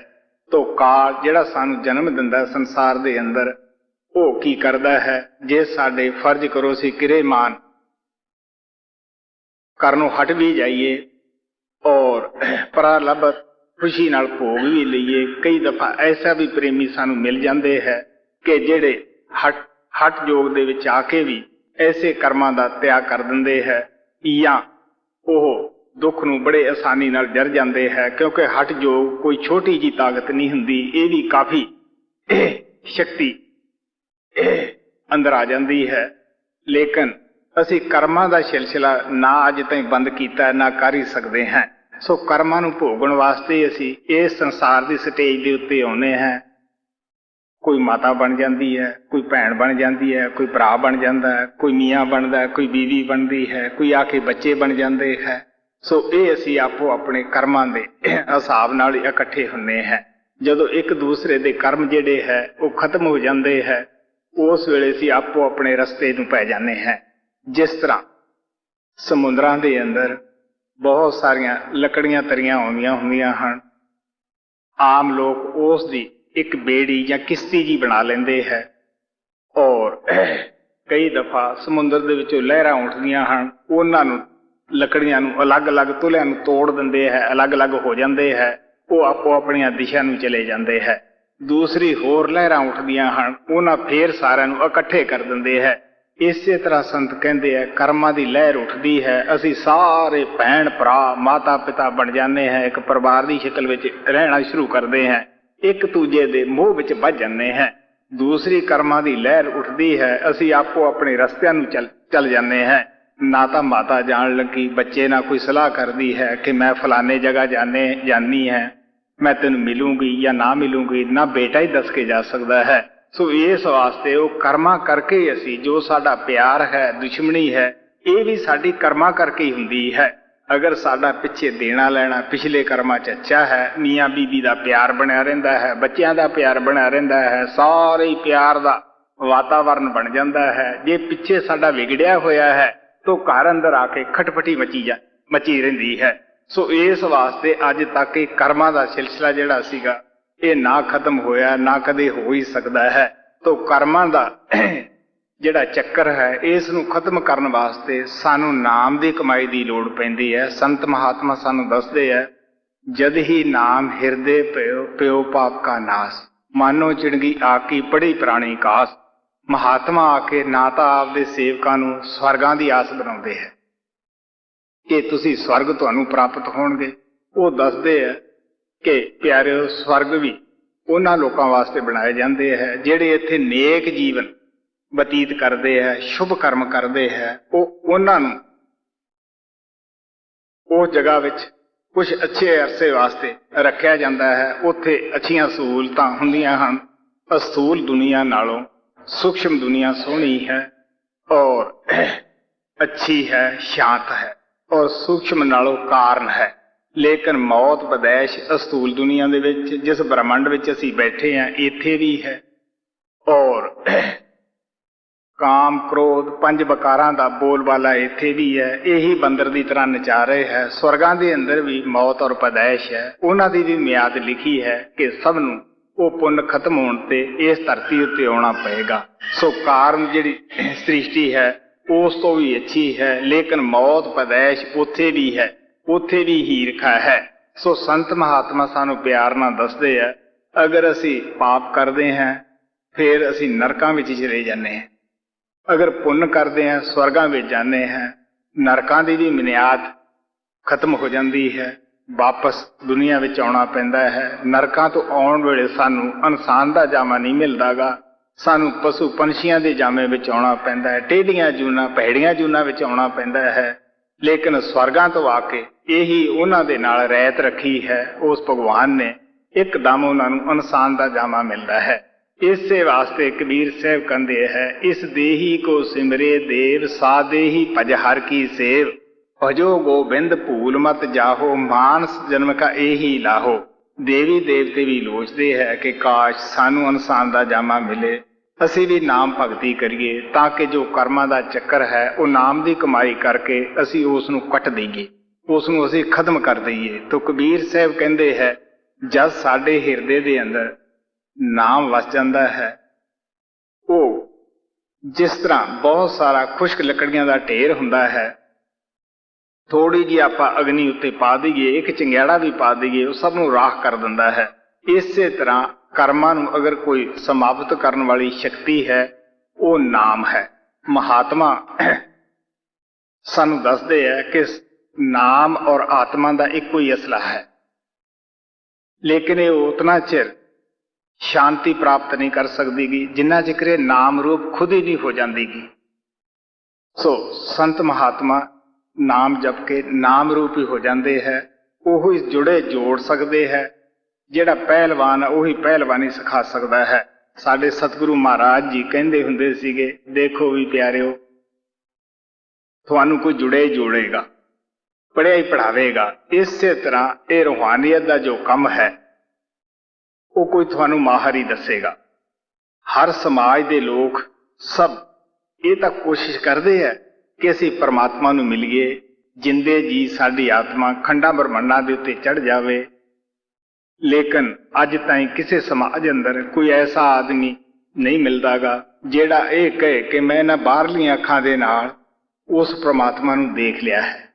ਤੋ ਕਾਲ ਜਿਹੜਾ ਸਾਨੂੰ ਜਨਮ ਦਿੰਦਾ ਸੰਸਾਰ ਦੇ ਅੰਦਰ, ਉਹ ਕੀ ਕਰਦਾ ਹੈ? ਜੇ ਸਾਡੇ ਫਰਜ਼ ਕਰੋ ਅਸੀਂ ਕਿਰੇਮਾਨ ਕਰਨੋਂ ਹਟ ਵੀ ਜਾਈਏ ਔਰ ਪ੍ਰਾਲਬਧ ਖੁਸ਼ੀ ਨਾਲ ਭੋਗ ਵੀ ਲਈਏ। ਕਈ ਦਫਾ ਐਸਾ ਵੀ ਪ੍ਰੇਮੀ ਸਾਨੂੰ ਮਿਲ ਜਾਂਦੇ ਹੈ ਕਿ ਜਿਹੜੇ ਹਟ ਯੋਗ ਦੇ ਵਿੱਚ ਆ ਕੇ ਵੀ ਐਸੇ ਕਰਮਾਂ ਦਾ ਤਿਆਗ ਕਰ ਦਿੰਦੇ ਹੈ, ਜਾਂ ਉਹ ਦੁੱਖ ਨੂੰ ਬੜੇ ਆਸਾਨੀ ਨਾਲ ਜਰ ਜਾਂਦੇ ਹੈ। ਕਿਉਂਕਿ ਹਟ ਯੋਗ ਕੋਈ ਛੋਟੀ ਜੀ ਤਾਕਤ ਨਹੀਂ ਹੁੰਦੀ, ਇਹ ਵੀ ਕਾਫੀ ਸ਼ਕਤੀ ਅੰਦਰ ਆ ਜਾਂਦੀ ਹੈ। ਲੇਕਿਨ ਅਸੀਂ ਕਰਮਾਂ ਦਾ ਸਿਲਸਿਲਾ ਨਾ ਅੱਜ ਤਾਈਂ ਬੰਦ ਕੀਤਾ, ਨਾ ਕਰ ਹੀ ਸਕਦੇ ਹਾਂ। ਸੋ ਕਰਮਾਂ ਨੂੰ ਭੋਗਣ ਵਾਸਤੇ ਅਸੀਂ ਇਸ ਸੰਸਾਰ ਦੀ ਸਟੇਜ ਦੇ ਉੱਤੇ ਆਉਂਦੇ ਹਾਂ। ਕੋਈ ਮਾਤਾ ਬਣ ਜਾਂਦੀ ਹੈ, ਕੋਈ ਭੈਣ ਬਣ ਜਾਂਦੀ ਹੈ, ਕੋਈ ਭਰਾ ਬਣ ਜਾਂਦਾ ਹੈ, ਕੋਈ ਮੀਆਂ ਬਣਦਾ ਹੈ, ਕੋਈ ਬੀਵੀ ਬਣਦੀ ਹੈ, ਕੋਈ ਆ ਕੇ ਬੱਚੇ ਬਣ ਜਾਂਦੇ ਹੈ। ਸੋ ਇਹ ਅਸੀਂ ਆਪੋ ਆਪਣੇ ਕਰਮਾਂ ਦੇ ਹਿਸਾਬ ਨਾਲ ਹੀ ਇਕੱਠੇ ਹੁੰਦੇ ਹਾਂ। ਜਦੋਂ ਇੱਕ ਦੂਸਰੇ ਦੇ ਕਰਮ ਜਿਹੜੇ ਹੈ ਉਹ ਖਤਮ ਹੋ ਜਾਂਦੇ ਹੈ, ਉਸ ਵੇਲੇ ਅਸੀਂ ਆਪੋ ਆਪਣੇ ਰਸਤੇ ਨੂੰ ਪੈ ਜਾਂਦੇ ਹਾਂ। ਜਿਸ ਤਰ੍ਹਾਂ ਸਮੁੰਦਰਾਂ ਦੇ ਅੰਦਰ ਬਹੁਤ ਸਾਰੀਆਂ ਲੱਕੜੀਆਂ ਤਰੀਆਂ ਆਉਂਦੀਆਂ ਹੁੰਦੀਆਂ ਹਨ, ਆਮ ਲੋਕ ਉਸ ਦੀ ਇੱਕ ਬੇੜੀ ਜਾਂ ਕਿਸ਼ਤੀ ਜੀ ਬਣਾ ਲੈਂਦੇ ਹੈ, ਔਰ ਕਈ ਦਫਾ ਸਮੁੰਦਰ ਦੇ ਵਿੱਚੋਂ ਲਹਿਰਾਂ ਉੱਠਦੀਆਂ ਹਨ, ਉਹਨਾਂ ਨੂੰ ਲੱਕੜੀਆਂ ਨੂੰ ਅਲੱਗ-ਅਲੱਗ ਤੁਲਿਆਂ ਨੂੰ ਤੋੜ ਦਿੰਦੇ ਹੈ, ਅਲੱਗ-ਅਲੱਗ ਹੋ ਜਾਂਦੇ ਹੈ, ਉਹ ਆਪੋ ਆਪਣੀਆਂ ਦਿਸ਼ਾ ਨੂੰ ਚਲੇ ਜਾਂਦੇ ਹੈ। ਦੂਸਰੀ ਹੋਰ ਲਹਿਰਾਂ ਉੱਠਦੀਆਂ ਹਨ, ਉਹਨਾਂ ਫੇਰ ਸਾਰਿਆਂ ਨੂੰ ਇਕੱਠੇ ਕਰ ਦਿੰਦੇ ਹੈ। ਇਸੇ ਤਰ੍ਹਾਂ ਸੰਤ ਕਹਿੰਦੇ ਹੈ ਕਰਮਾਂ ਦੀ ਲਹਿਰ ਉੱਠਦੀ ਹੈ, ਅਸੀਂ ਸਾਰੇ ਭੈਣ ਭਰਾ ਮਾਤਾ ਪਿਤਾ ਬਣ ਜਾਂਦੇ ਹਾਂ, ਇੱਕ ਪਰਿਵਾਰ ਦੀ ਸ਼ਕਲ ਵਿੱਚ ਰਹਿਣਾ ਸ਼ੁਰੂ ਕਰਦੇ ਹਾਂ, ਇੱਕ ਦੂਜੇ ਦੇ ਮੋਹ ਵਿੱਚ ਵੱਜ ਜਾਂਦੇ ਹਾਂ। ਦੂਸਰੀ ਕਰਮਾਂ ਦੀ ਲਹਿਰ ਉੱਠਦੀ ਹੈ, ਅਸੀਂ ਆਪੋ ਆਪਣੇ ਰਸਤਿਆਂ ਨੂੰ ਚੱਲ ਜਾਂਦੇ ਹਾਂ। ਨਾ ਤਾਂ ਮਾਤਾ ਜਾਣ ਲੱਗੀ ਬੱਚੇ ਨਾਲ ਕੋਈ ਸਲਾਹ ਕਰਦੀ ਹੈ ਕਿ ਮੈਂ ਫਲਾਣੇ ਜਗ੍ਹਾ ਜਾਣੀ ਹੈ, ਮੈਂ ਤੈਨੂੰ ਮਿਲੂੰਗੀ ਜਾਂ ਨਾ ਮਿਲੂੰਗੀ, ਨਾ ਬੇਟਾ ਹੀ ਦੱਸ ਕੇ ਜਾ ਸਕਦਾ ਹੈ। ਸੋ ਇਸ ਵਾਸਤੇ ਉਹ ਕਰਮਾਂ ਕਰਕੇ ਅਸੀਂ, ਜੋ ਸਾਡਾ ਪਿਆਰ ਹੈ, ਦੁਸ਼ਮਣੀ ਹੈ, ਇਹ ਵੀ ਸਾਡੀ ਕਰਮਾਂ ਕਰਕੇ ਹੀ ਹੁੰਦੀ ਹੈ। ਅਗਰ ਸਾਡਾ ਪਿੱਛੇ ਦੇਣਾ ਲੈਣਾ ਪਿਛਲੇ ਕਰਮਾਂ 'ਚ ਅੱਛਾ ਹੈ, ਮੀਆਂ ਬੀਬੀ ਦਾ ਪਿਆਰ ਬਣਿਆ ਰਹਿੰਦਾ ਹੈ, ਬੱਚਿਆਂ ਦਾ ਪਿਆਰ ਬਣਿਆ ਰਹਿੰਦਾ ਹੈ, ਸਾਰੇ ਹੀ ਪਿਆਰ ਦਾ ਵਾਤਾਵਰਨ ਬਣ ਜਾਂਦਾ ਹੈ। ਜੇ ਪਿੱਛੇ ਸਾਡਾ ਵਿਗੜਿਆ ਹੋਇਆ ਹੈ ਤਾਂ ਘਰ ਅੰਦਰ ਆ ਕੇ ਖਟਪਟੀ ਮਚੀ ਰਹਿੰਦੀ ਹੈ। ਸੋ ਇਸ ਵਾਸਤੇ ਅੱਜ ਤੱਕ ਇਹ ਕਰਮਾਂ ਦਾ ਸਿਲਸਿਲਾ ਜਿਹੜਾ ਸੀਗਾ ਇਹ ਨਾ ਖਤਮ ਹੋਇਆ, ਨਾ ਕਦੇ ਹੋ ਹੀ ਸਕਦਾ ਹੈ। ਤਾਂ ਕਰਮਾਂ ਦਾ ਜਿਹੜਾ ਚੱਕਰ ਹੈ ਇਸ ਨੂੰ ਖਤਮ ਕਰਨ ਵਾਸਤੇ ਸਾਨੂੰ ਨਾਮ ਦੀ ਕਮਾਈ ਦੀ ਲੋੜ ਪੈਂਦੀ ਹੈ। ਸੰਤ ਮਹਾਤਮਾ ਸਾਨੂੰ ਦੱਸਦੇ ਹੈ, ਜਦ ਹੀ ਨਾਮ ਹਿਰਦੇ ਪਿਓ ਪਾਪ ਕਾ ਨਾਸ, ਮਾਨੋ ਚਿੜਗੀ ਆਕੀ ਪੜੀ ਪੁਰਾਣੀ ਕਾਸ। ਮਹਾਤਮਾ ਆ ਕੇ ਨਾ ਤਾਂ ਆਪਦੇ ਸੇਵਕਾਂ ਨੂੰ ਸਵਰਗਾਂ ਦੀ ਆਸ ਬਣਾਉਂਦੇ ਹੈ, कि तुसी स्वर्ग तुहानू प्राप्त होणगे। वो दसदे है कि प्यारिओ स्वर्ग भी उन्हां लोकां वास्ते बनाए जांदे है जिहड़े इत्थे नेक जीवन बतीत करते हैं, शुभ कर्म करते हैं। उन्होंने उस जगह विच कुछ अच्छे अरसे वास्ते रखा जाता है। उत्थे अच्छियां सहूलतां हुंदियां हन। अस्थूल दुनिया नालों सूक्ष्म दुनिया सोहनी है और अच्छी है, शांत है और सूक्ष्म नालों कारण है। लेकिन मौत बदैश अस्थूल दुनिया दे विच जिस ब्रह्मंड विच असीं बैठे हैं इत्थे भी है और काम क्रोध पंज बकारां दा बोलबाला इत्थे भी है। यही बंदर की तरह नचा रहे है। स्वर्गां दे अंदर भी मौत और पैदाइश है। उन्हां दी भी मियाद लिखी है कि सब नूं वो पुण्य खत्म होण ते इस धरती उत्ते आउणा पएगा। सो कारण जिहड़ी सृष्टि है उस तो भी अच्छी है, लेकिन मौत पैदाइश उत्थे भी है, उत्थे भी हीरखा है। सो संत महात्मा सानू प्यार नाल दसदे है, अगर असीं पाप करदे हैं फिर असीं नरकां विच चले जाने हैं, अगर पुण्य करते हैं स्वर्गां विच जाने हैं। नरकां दी भी मियाद खत्म हो जाती है, वापस दुनिया विच आउणा पैंदा है। नरकां तो आउण वेले सानू इंसान दा जामा नहीं मिलदागा, सानू पशु पंछियां दे जामे विच आउणा पैंदा है, टेढ़ियां जूना भैड़ियां जूना विच आउणा पैंदा है। लेकिन स्वर्गां तो आके यही उन्हां दे नाल रैत रखी है। उस भगवान ने एकदम उन्हां नूं इंसान दा जामा मिलदा है। इसे वास्ते कबीर साहब कहते हैं, इस देही को सिमरे देव सा देही भज हर की सेव, भजो गोबिंद भूल मत जाहो, मानस जन्म का यही लाहो। देवी देवते भी लोचते है कि काश सानू इंसान का जामा मिले, असी भी नाम भगती करिए ताकि जो कर्मां दा चक्कर है वो नाम की कमाई करके असी उसनू कट दईए, उसनू असी खत्म कर दईए। तो कबीर साहब कहते हैं, जब साडे हिरदे दे अंदर नाम वस जाता है, वो जिस तरह बहुत सारा खुश्क लकड़ियां का ढेर हुंदा है, थोड़ी जी आपां अग्नि उत्ते पा दईए, एक चंगियाड़ा भी पा दईए, वो सब नूं राख कर दिंदा है। इसे तरह कर्मां नूं अगर कोई समाप्त करने वाली शक्ति है वो नाम है। महात्मा सानूं दसदे है कि नाम और आत्मा का इक्को ही असला है, लेकिन ये उतना चिर शांति प्राप्त नहीं कर सकती जिन्ना चिकर नाम रूप खुद ही नहीं हो जाती। सो संत महात्मा नाम जप के नाम रूप ही हो जाते हैं, वो ही जुड़े जोड़ सकते हैं। जिहड़ा पहलवान है वही पहलवानी सिखा सकता है। साडे सतगुरु महाराज जी कहंदे हुंदे सीगे, देखो भी प्यारिओ, तुहानू कोई जुड़े ही जोड़ेगा, पढ़िया ही पढ़ावेगा। इसे तरह ये रूहानियत का जो कम है वो कोई थानू माहर ही दसेगा। हर समाज के लोग सब ये तक कोशिश करते हैं कि असी परमात्मा नू मिलीए, जिंदे जी साडी आत्मा खंडा ब्रह्मंडां दे उत्ते चढ़ जावे। लेकिन अज ताईं किसी समाज अंदर कोई ऐसा आदमी नहीं मिलदागा जिहड़ा ये कहे कि मैं ना बाहरली अखां दे नाल उस परमात्मा नू देख लिया है,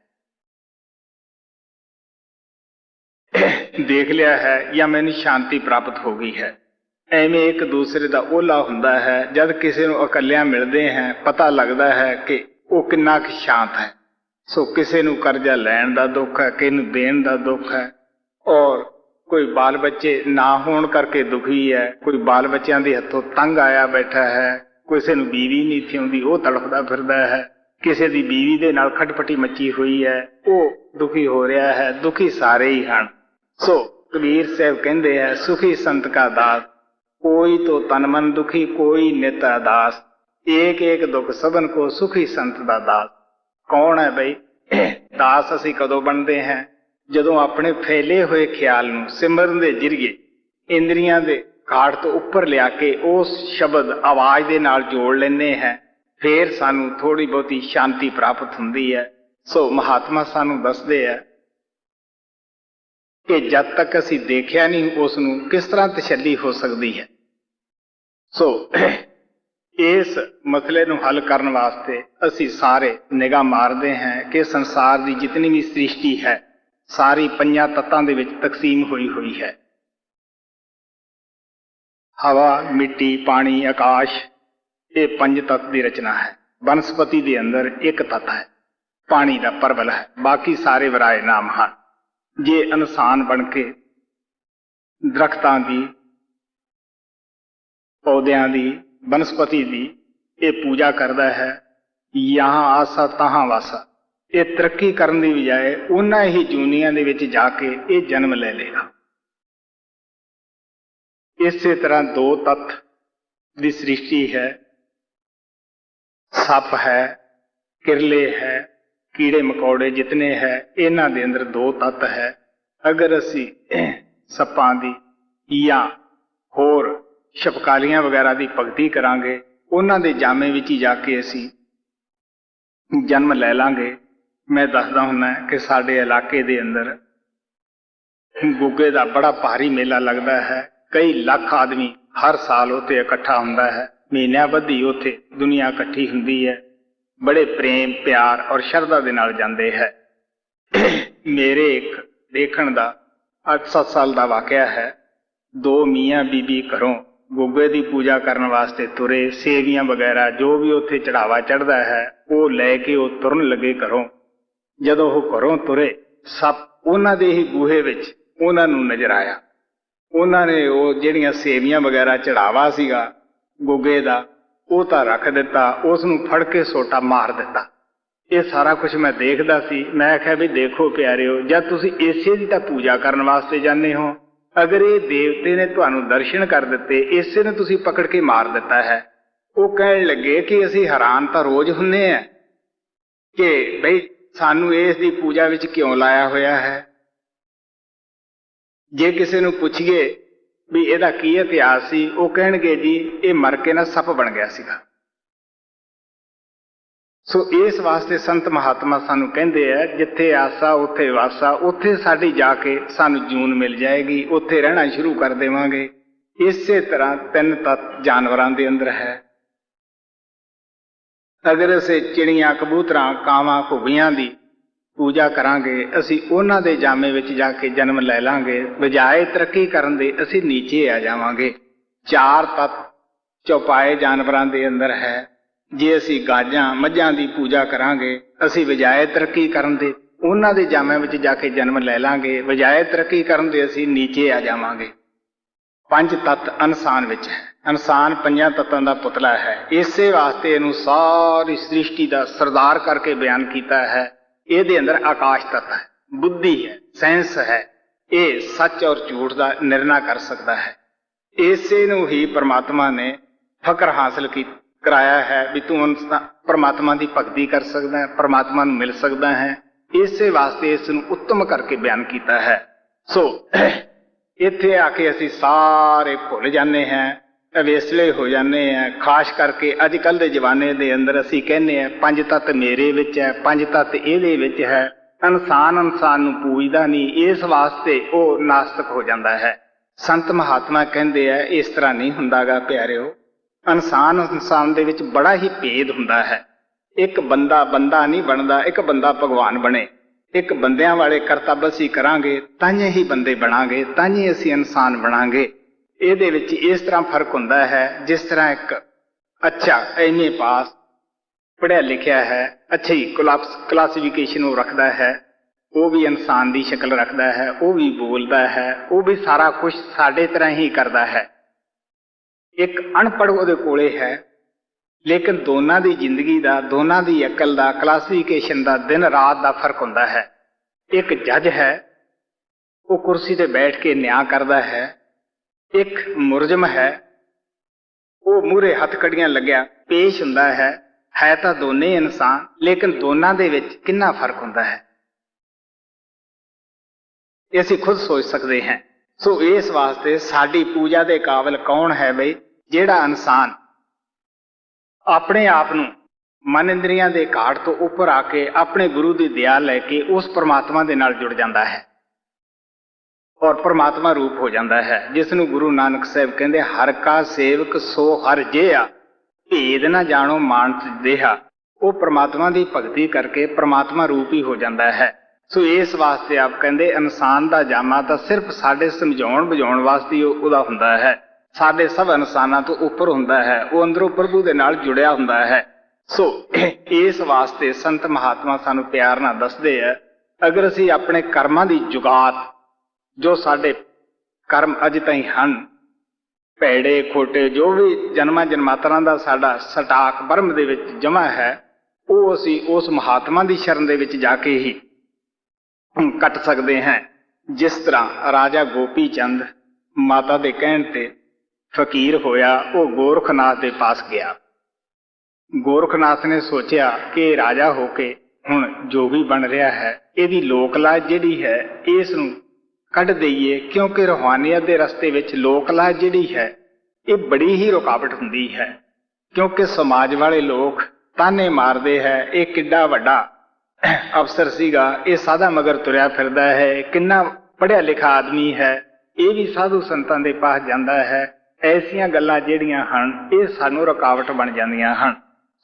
देख लिया है या मैनू शांति प्राप्त हो गई है। एवें एक दूसरे का ओला हुंदा है। जब किसी नू अकलियां मिलते हैं पता लगता है कि वो कितना शांत है। सो किसी नू करजा लैण दा दुख है, किसी नू देण दा दुख है, और कोई बाल बच्चे ना होण करके दुखी है, कोई बाल बच्चों के हथों तंग आया बैठा है, किसी नू बीवी नहीं थी आउंदी वो तड़फदा फिरदा है, किसी दी बीवी दे नाल खटपटी मची हुई है वो दुखी हो रहा है। दुखी सारे ही हैं। सो कबीर साहब कहते हैं, सुखी संत का दास, कोई तो तन मन दुखी कोई नित अदास, एक एक दुख सबन को सुखी संत दा दास। कौन है बई दास? असी कदों बनते हैं जदों अपने फैले हुए ख्याल नूं सिमरन दे जरिए इंद्रियां दे घाट तो उपर लिया के उस शब्द आवाज दे नाल जोड़ लेने हैं, फिर सानू थोड़ी बहुती शांति प्राप्त हुंदी है। सो महात्मा सानू दसदे है कि जब तक असी देखिया नहीं उसनू किस तरह तसल्ली हो सकती है। सो इस मसले नू हल करने वास्ते असी सारे निगाह मारते हैं कि संसार की जितनी भी सृष्टि है सारी पंजां तत्तां दे विच तकसीम हुई हुई है। हवा, मिट्टी, पानी, आकाश, ये पंज तत्त की रचना है। वनस्पति के अंदर एक तत्त है पानी का परबल है, बाकी सारे वराए नाम हैं। जे इंसान बन के दरख्तां दी, पौधियां दी, वनस्पति दी ये पूजा करता है, यहाँ आसा तहां वासा, ये तरक्की करने की बजाय उन्हां ही जूनियां दे विच जाके ये जन्म ले लेगा। इसे तरह दो तत्व की सृष्टि है, सप है, किरले है, कीड़े मकौड़े जितने है, इन्हां दे अंदर दो तत्व है। अगर असी सप्पां दी या होर छपकालियां वगैरह की भगती करांगे, उन्हां दे जामे विच ही जाके असी जन्म ले लांगे। मैं दसदा हुन्ना कि साडे इलाके दे अंदर गुग्गे दा बड़ा भारी मेला लगता है। कई लाख आदमी हर साल उत्थे इकट्ठा हुंदा है। महीनों बधी उत्थे दुनिया इकट्ठी हुंदी है, बड़े प्रेम प्यार और श्रद्धा दे नाल जांदे है। मेरे एक देखण दा 8-7 साल का वाकया है। दो मियाँ बीबी घरों गुग्गे की पूजा करने वास्ते तुरे, सेवियां वगैरह जो भी उत्थे चढ़ावा चढ़ता है वो लैके वो तुरन लगे घरों। जदों वो घरों तुरे, सप उन्हां दे ही बूहे विच उन्हां नूं नजर आया। उन्होंने वो जिहड़ियां सेवियां वगैरह चढ़ावा सीगा गुग्गे दा वो तां रख दिता, उस नूं फड़ के सोटा मार दिता। ये सारा कुछ मैं देखदा सी। मैं आख्या भी देखो प्यारिओ, जब तुसीं इसे दी तां पूजा करने वास्ते जाने हो, अगर ये देवते ने तुहानूं दर्शन कर दिते, इसे ने तुसीं पकड़ के मार दिता है। वो कहण लगे कि असीं हैरान तां रोज हुंदे आ कि बई सानूं इस दी पूजा विच क्यों लाया होया है। जे किसी नूं पुछिए भी इहदा की इतिहास सी, वो कहणगे जी ये मर के ना सप बन गया सीगा। सो इस वास्ते संत महात्मा सानू कहंदे है, जिथे आसा उथे वासा, उथे साडी जाके सानू जून मिल जाएगी, उथे रहना शुरू कर देवांगे। इसे तरह तीन तत्व जानवरां दे अंदर है। अगर असीं चिड़ियां कबूतरां कावां घुग्गियां दी पूजा करांगे, असी उन्हां दे जामे विच जाके जन्म ले लांगे, बजाए तरक्की करन दे असी नीचे आ जावांगे। चार तत्व चौपाए जानवरां दे अंदर है। जे असी गाजां मझां दी पूजा करांगे, असी बजाए तरक्की करन दे उन्हां दे जामे विच जाके जन्म ले लांगे, बजाए तरक्की करन दे असी नीचे आ जावांगे। पंज तत्व इंसान विच है। इंसान पंजां तत्वां दा पुतला है। इसे वास्ते इहनूं सारी सृष्टि दा सरदार करके बयान कीता है। ਇਹਦੇ अंदर आकाश तत्व है, बुद्धि है, सेंस है, ये सच और झूठ का निर्णय कर सकता है। इसे नूं ही परमात्मा ने फकर हासिल कराया है भी तू परमात्मा की भगती कर सकता है, परमात्मा नूं मिल सकता है। इसे वास्ते इस नूं उत्तम करके बयान किया है। सो इत्थे आके असी सारे भुल जाने हैं, अवेसले हो जाने हैं। खास करके अजकल के जमाने के अंदर असी कहने हैं पंज तत्व मेरे विच है, पंज तत्व इहदे विच है। इंसान नूं पूजदा नहीं, इस वास्ते वो नास्तिक हो जाता है। संत महात्मा कहते हैं इस तरह नहीं हुंदागा प्यारिओ। इंसान दे विच बड़ा ही भेद हुंदा है। एक बंदा बंदा नहीं बनता, एक बंदा भगवान बने। एक बंदियां वाले करतब असी करांगे तांहिए ही बंदे बनांगे, तांहिए असी इंसान बनांगे। ਇਹਦੇ ਵਿੱਚ ਇਸ ਤਰ੍ਹਾਂ ਫਰਕ ਹੁੰਦਾ ਹੈ, ਜਿਸ ਤਰ੍ਹਾਂ ਇੱਕ ਅੱਛਾ ਐਮਏ ਪਾਸ ਪੜ੍ਹਿਆ ਲਿਖਿਆ ਹੈ, ਅੱਛੀ ਕਲਾਸੀਫਿਕੇਸ਼ਨ ਉਹ ਰੱਖਦਾ ਹੈ, ਉਹ ਵੀ ਇਨਸਾਨ ਦੀ ਸ਼ਕਲ ਰੱਖਦਾ ਹੈ, ਉਹ ਵੀ ਬੋਲਦਾ ਹੈ, ਉਹ ਵੀ ਸਾਰਾ ਕੁਝ ਸਾਡੇ ਤਰ੍ਹਾਂ ਹੀ ਕਰਦਾ ਹੈ। ਇੱਕ ਅਨਪੜ੍ਹ ਉਹਦੇ ਕੋਲੇ ਹੈ, ਲੇਕਿਨ ਦੋਨਾਂ ਦੀ ਜ਼ਿੰਦਗੀ ਦਾ, ਦੋਨਾਂ ਦੀ ਅਕਲ ਦਾ, ਕਲਾਸੀਫਿਕੇਸ਼ਨ ਦਾ, ਦਿਨ ਰਾਤ ਦਾ ਫਰਕ ਹੁੰਦਾ ਹੈ। ਇੱਕ ਜੱਜ ਹੈ, ਉਹ ਕੁਰਸੀ ਤੇ ਬੈਠ ਕੇ ਨਿਆਂ ਕਰਦਾ ਹੈ। एक मुरजम है, वो मूहरे हथकड़ियां लग्या पेश हुंदा है तां दोने इंसान, लेकिन दोनां दे विच कितना फर्क हुंदा है ये असीं खुद सोच सकते हैं। सो इस वास्ते साडी पूजा दे काबिल कौन है बई, जिहड़ा इंसान अपने आप नूं मन इंद्रियां दे घाट तो उपर आके अपने गुरु दी दया लैके उस परमात्मा दे नाल जुड़ जांदा है और परमात्मा रूप हो जाता है, जिसनों गुरु नानक साहब कहते हर का सेवक सो हर जिहा, भेद ना जानो मानस देहा। वो परमात्मा की भगती करके परमात्मा रूप ही हो जाता है। सो इस वास्ते आप कहते इंसान का जामा तो सिर्फ साडे समझाउण बुझाउण वास्ते उहदा हुंदा है, साडे सब इंसानां तो उपर हुंदा है। वो अंदरों प्रभु दे नाल जुड़िया हुंदा है। ਸੋ ਇਸ ਵਾਸਤੇ ਸੰਤ ਮਹਾਤਮਾ ਸਾਨੂੰ ਪਿਆਰ ਨਾਲ ਦੱਸਦੇ ਆ, ਅਗਰ ਅਸੀਂ ਆਪਣੇ ਕਰਮਾਂ ਦੀ ਜੁਗਾਤ, ਜੋ ਸਾਡੇ ਕਰਮ ਅਜ ਤਾਈਂ ਹਨ, ਭੈੜੇ ਖੋਟੇ ਜੋ ਵੀ ਜਨਮਾਂ ਜਨਮਾਂਤਰਾਂ ਦਾ ਸਾਡਾ ਸਟਾਕ ਬਰਮ ਦੇ ਵਿੱਚ ਜਮ੍ਹਾਂ ਹੈ, ਉਹ ਅਸੀਂ ਉਸ ਮਹਾਤਮਾ ਦੀ ਸ਼ਰਨ ਦੇ ਵਿੱਚ ਜਾ ਕੇ ਹੀ ਕੱਟ ਸਕਦੇ ਹਾਂ। ਜਿਸ ਤਰ੍ਹਾਂ ਰਾਜਾ ਗੋਪੀ ਚੰਦ ਮਾਤਾ ਦੇ ਕਹਿਣ ਤੇ ਫਕੀਰ ਹੋਇਆ, ਉਹ ਗੋਰਖਨਾਥ ਦੇ ਪਾਸ ਗਿਆ। ਗੋਰਖਨਾਥ ਨੇ ਸੋਚਿਆ ਕਿ ਰਾਜਾ ਹੋ ਕੇ ਹੁਣ ਜੋ ਵੀ ਬਣ ਰਿਹਾ ਹੈ, ਇਹਦੀ ਲੋਕ ਲਾਜ ਜਿਹੜੀ ਹੈ ਇਸ ਨੂੰ ਕੱਢ ਦਈਏ, ਕਿਉਂਕਿ ਰੂਹਾਨੀਅਤ ਦੇ ਰਸਤੇ ਵਿੱਚ ਲੋਕ ਲਾਜ ਜਿਹੜੀ ਹੈ ਇਹ ਬੜੀ ਹੀ ਰੁਕਾਵਟ ਹੁੰਦੀ ਹੈ। ਕਿਉਂਕਿ ਸਮਾਜ ਵਾਲੇ ਲੋਕ ਤਾਨੇ ਮਾਰਦੇ ਹੈ, ਇਹ ਕਿੱਡਾ ਵੱਡਾ ਅਫਸਰ ਸੀਗਾ, ਇਹ ਸਾਦਾ ਮਗਰ ਤੁਰਿਆ ਫਿਰਦਾ ਹੈ, ਕਿੰਨਾ ਪੜ੍ਹਿਆ ਲਿਖਾ ਆਦਮੀ ਹੈ, ਇਹ ਵੀ ਸਾਧੂ ਸੰਤਾਂ ਦੇ ਪਾਸ ਜਾਂਦਾ ਹੈ। ਐਸੀਆਂ ਗੱਲਾਂ ਜਿਹੜੀਆਂ ਹਨ ਇਹ ਸਾਨੂੰ ਰੁਕਾਵਟ ਬਣ ਜਾਂਦੀਆਂ ਹਨ।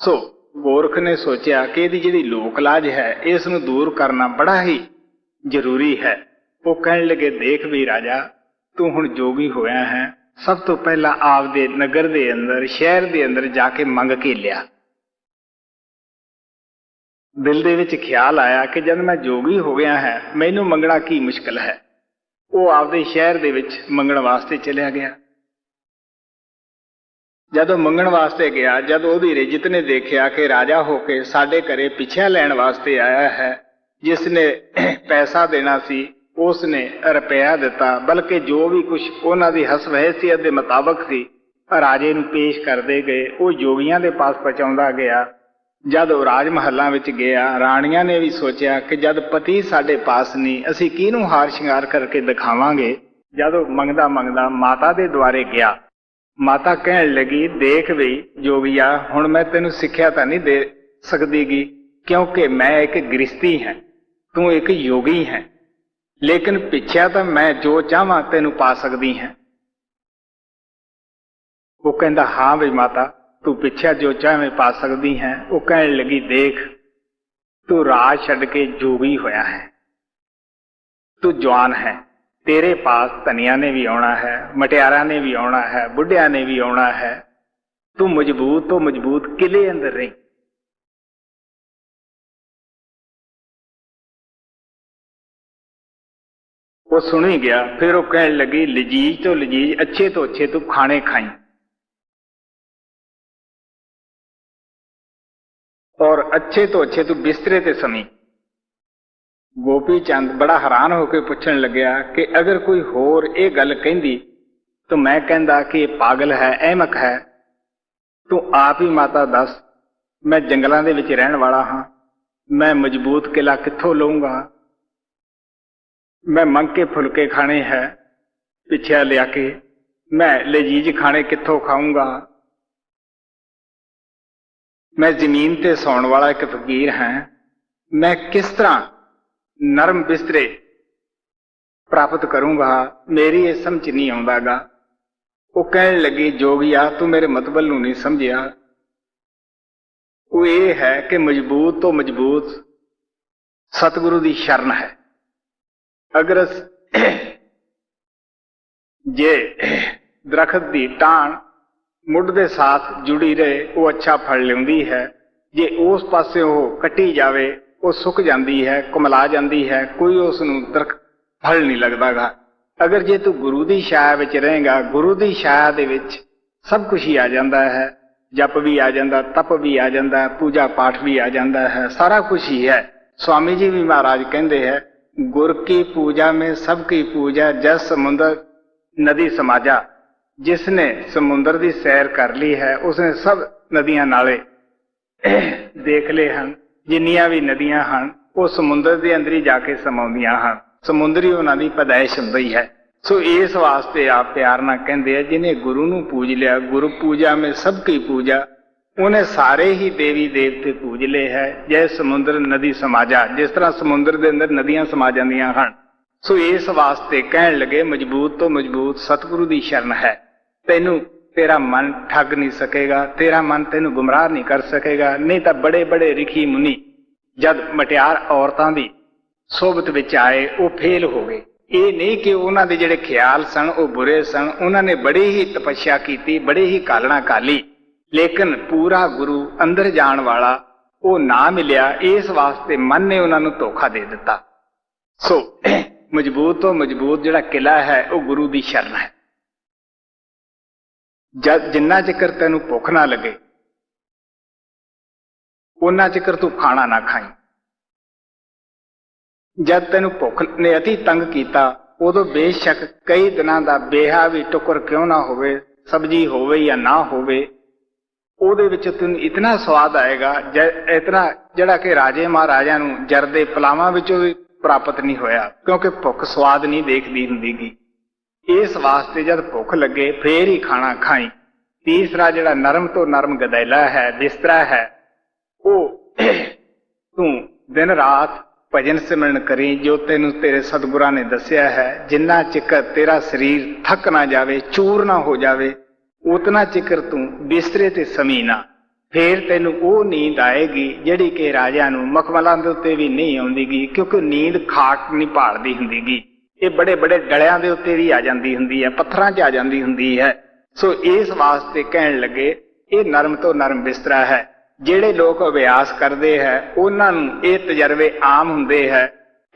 ਸੋ ਗੋਰਖ ਨੇ ਸੋਚਿਆ ਕਿ ਇਹਦੀ ਜਿਹੜੀ ਲੋਕ ਲਾਜ ਹੈ ਇਸ ਨੂੰ ਦੂਰ ਕਰਨਾ ਬੜਾ ਹੀ ਜ਼ਰੂਰੀ ਹੈ। ਉਹ ਕਹਿਣ ਲੱਗੇ, ਦੇਖ ਵੀ ਰਾਜਾ, ਤੂੰ ਹੁਣ ਜੋਗੀ ਹੋਇਆ ਹੈ, ਸਭ ਤੋਂ ਪਹਿਲਾਂ ਆਪਦੇ ਨਗਰ ਦੇ ਅੰਦਰ, ਸ਼ਹਿਰ ਦੇ ਅੰਦਰ ਜਾ ਕੇ ਮੰਗ ਕੇ ਲਿਆ। ਦਿਲ ਦੇ ਵਿੱਚ ਖਿਆਲ ਆਇਆ ਕਿ ਜਦ ਮੈਂ ਜੋਗੀ ਹੋ ਗਿਆ ਹੈ, ਮੈਨੂੰ ਮੰਗਣਾ ਕੀ ਮੁਸ਼ਕਲ ਹੈ। ਉਹ ਆਪਦੇ ਸ਼ਹਿਰ ਦੇ ਵਿੱਚ ਮੰਗਣ ਵਾਸਤੇ ਚਲਿਆ ਗਿਆ। ਜਦੋਂ ਮੰਗਣ ਵਾਸਤੇ ਗਿਆ, ਜਦ ਉਹਦੀ ਰਿਜਤ ਨੇ ਦੇਖਿਆ ਕਿ ਰਾਜਾ ਹੋ ਕੇ ਸਾਡੇ ਘਰੇ ਪਿੱਛਾ ਲੈਣ ਵਾਸਤੇ ਆਇਆ ਹੈ, ਜਿਸ ਨੇ ਪੈਸਾ ਦੇਣਾ ਸੀ ਉਸ ਨੇ ਰੁਪਇਆ ਦਿੱਤਾ, ਬਲਕਿ ਜੋ ਵੀ ਕੁਝ ਉਹਨਾਂ ਦੀ ਹਸਬ ਹੈਸੀਅਤ ਦੇ ਮੁਤਾਬਕ ਸੀ ਰਾਜੇ ਨੂੰ ਪੇਸ਼ ਕਰਦੇ ਗਏ। ਉਹ ਜੋਗੀਆਂ ਦੇ ਪਾਸ ਪਹੁੰਚਾਉਂਦਾ ਗਿਆ। ਜਦ ਉਹ ਰਾਜ ਮਹੱਲਾਂ ਵਿੱਚ ਗਿਆ, ਰਾਣੀਆਂ ਨੇ ਵੀ ਸੋਚਿਆ ਕਿ ਜਦ ਪਤੀ ਸਾਡੇ ਪਾਸ ਨਹੀਂ, ਅਸੀਂ ਕਿਹਨੂੰ ਹਾਰ ਸ਼ਿੰਗਾਰ ਕਰਕੇ ਦਿਖਾਵਾਂਗੇ। ਜਦੋਂ ਮੰਗਦਾ ਮੰਗਦਾ ਮਾਤਾ ਦੇ ਦੁਆਰੇ ਗਿਆ, ਮਾਤਾ ਕਹਿਣ ਲੱਗੀ, ਦੇਖ ਵੀ ਜੋਗੀਆ, ਹੁਣ ਮੈਂ ਤੈਨੂੰ ਸਿੱਖਿਆ ਤਾਂ ਨਹੀਂ ਦੇ ਸਕਦੀਗੀ, ਕਿਉਂਕਿ ਮੈਂ ਇੱਕ ਗ੍ਰਸਤੀ ਹਾਂ, ਤੂੰ ਇੱਕ ਯੋਗੀ ਹੈ, ਲੇਕਿਨ ਪਿੱਛਾ ਤਾਂ ਮੈਂ ਜੋ ਚਾਹਾਂ ਤੈਨੂੰ ਪਾ ਸਕਦੀ ਹਾਂ। ਉਹ ਕਹਿੰਦਾ, ਹਾਂ ਵੀ ਮਾਤਾ, ਤੂੰ ਪਿੱਛਾ ਜੋ ਚਾਹਵੇਂ ਪਾ ਸਕਦੀ ਹੈ। ਉਹ ਕਹਿਣ ਲੱਗੀ, ਦੇਖ, ਤੂੰ ਰਾਜ ਛੱਡ ਕੇ ਜੋਗੀ ਹੋਇਆ ਹੈ, ਤੂੰ ਜਵਾਨ ਹੈ, ਤੇਰੇ ਪਾਸ ਧਨੀਆਂ ਨੇ ਵੀ ਆਉਣਾ ਹੈ, ਮਟਿਆਰਾਂ ਨੇ ਵੀ ਆਉਣਾ ਹੈ, ਬੁੱਢਿਆਂ ਨੇ ਵੀ ਆਉਣਾ ਹੈ, ਤੂੰ ਮਜ਼ਬੂਤ ਤੋਂ ਮਜ਼ਬੂਤ ਕਿਲੇ ਅੰਦਰ ਰਹੀ। ਉਹ ਸੁਣੀ ਗਿਆ। ਫਿਰ ਉਹ ਕਹਿਣ ਲੱਗੀ, ਲਜੀਜ ਤੋਂ ਲਜੀਜ, ਅੱਛੇ ਤੋਂ ਅੱਛੇ ਤੂੰ ਖਾਣੇ ਖਾਈ, ਔਰ ਅੱਛੇ ਤੋਂ ਅੱਛੇ ਤੂੰ ਬਿਸਤਰੇ ਤੇ ਸਮੀ। ਗੋਪੀ ਚੰਦ ਬੜਾ ਹੈਰਾਨ ਹੋ ਕੇ ਪੁੱਛਣ ਲੱਗਿਆ ਕਿ ਅਗਰ ਕੋਈ ਹੋਰ ਇਹ ਗੱਲ ਕਹਿੰਦੀ ਤਾਂ ਮੈਂ ਕਹਿੰਦਾ ਕਿ ਇਹ ਪਾਗਲ ਹੈ, ਅਹਿਮਕ ਹੈ। ਤੂੰ ਆਪ ਹੀ ਮਾਤਾ ਦੱਸ, ਮੈਂ ਜੰਗਲਾਂ ਦੇ ਵਿੱਚ ਰਹਿਣ ਵਾਲਾ ਹਾਂ, ਮੈਂ ਮਜ਼ਬੂਤ ਕਿਲਾ ਕਿੱਥੋਂ ਲਊਂਗਾ? ਮੈਂ ਮੰਗ ਕੇ ਫੁਲਕੇ ਖਾਣੇ ਹੈ ਪਿੱਛੇ ਲਿਆ ਕੇ, ਮੈਂ ਲਜੀਜ ਖਾਣੇ ਕਿੱਥੋਂ ਖਾਊਂਗਾ? ਮੈਂ ਜ਼ਮੀਨ ਤੇ ਸੌਣ ਵਾਲਾ ਇੱਕ ਫਕੀਰ ਹਾਂ, ਮੈਂ ਕਿਸ ਤਰ੍ਹਾਂ ਨਰਮ ਬਿਸਤਰੇ ਪ੍ਰਾਪਤ ਕਰੂੰਗਾ? ਮੇਰੀ ਇਹ ਸਮਝ ਨਹੀਂ ਆਉਂਦਾਗਾ। ਉਹ ਕਹਿਣ ਲੱਗੀ, ਜੋਗੀਆ, ਤੂੰ ਮੇਰੇ ਮਤਲਬ ਨੂੰ ਨਹੀਂ ਸਮਝਿਆ। ਉਹ ਇਹ ਹੈ ਕਿ ਮਜ਼ਬੂਤ ਤੋਂ ਮਜ਼ਬੂਤ ਸਤਿਗੁਰੂ ਦੀ ਸ਼ਰਨ ਹੈ। ਅਗਰ ਜੇ ਦਰਖਤ ਦੀ ਟਾਹਣ ਮੁੱਢ ਦੇ ਸਾਥ ਜੁੜੀ ਰਹੇ, ਉਹ ਅੱਛਾ ਫਲ ਲਿਆਉਂਦੀ ਹੈ। ਜੇ ਉਸ ਪਾਸੇ ਉਹ ਕੱਟੀ ਜਾਵੇ, ਉਹ ਸੁੱਕ ਜਾਂਦੀ ਹੈ, ਕੁਮਲਾ ਜਾਂਦੀ ਹੈ, ਕੋਈ ਉਸ ਨੂੰ ਦਰਖਤ ਫਲ ਨਹੀਂ ਲੱਗਦਾਗਾ। ਅਗਰ ਜੇ ਤੂੰ ਗੁਰੂ ਦੀ ਛਾਇਆ ਵਿੱਚ ਰਹੇਗਾ, ਗੁਰੂ ਦੀ ਛਾਇਆ ਦੇ ਵਿੱਚ ਸਭ ਕੁਝ ਹੀ ਆ ਜਾਂਦਾ ਹੈ, ਜਪ ਵੀ ਆ ਜਾਂਦਾ, ਤਪ ਵੀ ਆ ਜਾਂਦਾ, ਪੂਜਾ ਪਾਠ ਵੀ ਆ ਜਾਂਦਾ ਹੈ, ਸਾਰਾ ਕੁਝ ਹੀ ਹੈ। स्वामी जी भी महाराज कहते हैं, गुर की पूजा में सबकी पूजा, जस समुद्र नदी समाजा। जिसने समुद्र की सैर कर ली है उसने सब नदियां नाले देख ले हैं। जिन्नियां भी नदियां हैं वो समुद्र के अंदर ही जाके समाउंदियां हैं, समुद्री उन्हां दी पैदाइश हुंदी है। सो इस वास्ते आप प्यार नाल कहंदे आ, जिन्हें गुरु नूं पूज लिया, गुरु पूजा में सबकी पूजा, उन्हें सारे ही देवी देवते पूज ले है। जै समुद्र नदी समाजा, जिस तरह समुद्र के अंदर नदियां समा जांदियां हन। सो इस वास्ते कहन लगे, मजबूत तो मजबूत सतगुरु की शरण है। तेनू तेरा मन ठग नहीं सकेगा, तेरा मन तेनू गुमराह नहीं कर सकेगा। नहीं तो बड़े बड़े रिखी मुनि जद मटियार औरतां दी सोबत विच आए वो फेल हो गए। ये नहीं कि उन्हां दे जिहड़े ख्याल सन वो बुरे सन, उन्हां ने बड़ी ही तपस्या की, बड़ी ही कालना काली, लेकिन पूरा गुरु अंदर जाण वाला वो ना मिलिया, इस वास्ते मन ने उन्होंने धोखा दे दिता। सो मजबूत तो मजबूत जिहड़ा किला है वो गुरु की शरण है। जद जिन्ना चिकर तैनूं भुख ना लगे उन्ना चिकर तू खाना ना खाई। जद तैनूं भुख ने अति तंग किया उदों बेशक कई दिनां दा बेहा भी टुकर क्यों ना होवे, सब्जी होवे या ना होवे, ਉਹਦੇ ਵਿੱਚ ਤੈਨੂੰ ਇਤਨਾ ਸਵਾਦ ਆਏਗਾ ਇਤਨਾ ਜਿਹੜਾ ਕਿ ਰਾਜੇ ਮਹਾਰਾਜਿਆਂ ਨੂੰ ਜਰਦੇ ਪਲਾਵਾਂ ਵਿੱਚੋਂ ਵੀ ਪ੍ਰਾਪਤ ਨਹੀਂ ਹੋਇਆ, ਕਿਉਂਕਿ ਭੁੱਖ ਸਵਾਦ ਨਹੀਂ ਦੇਖਦੀ ਹੁੰਦੀਗੀ। ਇਸ ਵਾਸਤੇ ਜਦ ਭੁੱਖ ਲੱਗੇ ਫੇਰ ਹੀ ਖਾਣਾ ਖਾਈ। ਤੀਸਰਾ ਜਿਹੜਾ ਨਰਮ ਤੋਂ ਨਰਮ ਗਦੈਲਾ ਹੈ, ਬਿਸਤਰਾ ਹੈ, ਉਹ ਤੂੰ ਦਿਨ ਰਾਤ ਭਜਨ ਸਿਮਰਨ ਕਰੀ ਜੋ ਤੈਨੂੰ ਤੇਰੇ ਸਤਿਗੁਰਾਂ ਨੇ ਦੱਸਿਆ ਹੈ। ਜਿੰਨਾ ਚਿਕਰ ਤੇਰਾ ਸਰੀਰ ਥੱਕ ਨਾ ਜਾਵੇ, ਚੂਰ ਨਾ ਹੋ ਜਾਵੇ, उतना चिकर तू बिस्तरे ते समी ना। फिर तेनू वो नींद आएगी जिहड़ी कि राजा नू मखमलां दे उत्ते भी नहीं आउंदीगी, क्योंकि नींद खाक नहीं भालदी हुंदीगी। ये बड़े बड़े डलियां दे उत्ते भी आ जांदी हुंदी है, पत्थरां 'च आ जांदी हुंदी है। सो इस वास्ते कहण लगे ये नरम तो नरम बिस्तरा है। जिहड़े लोग अभ्यास करदे है उन्हां नू ये तजर्बे आम हुंदे है।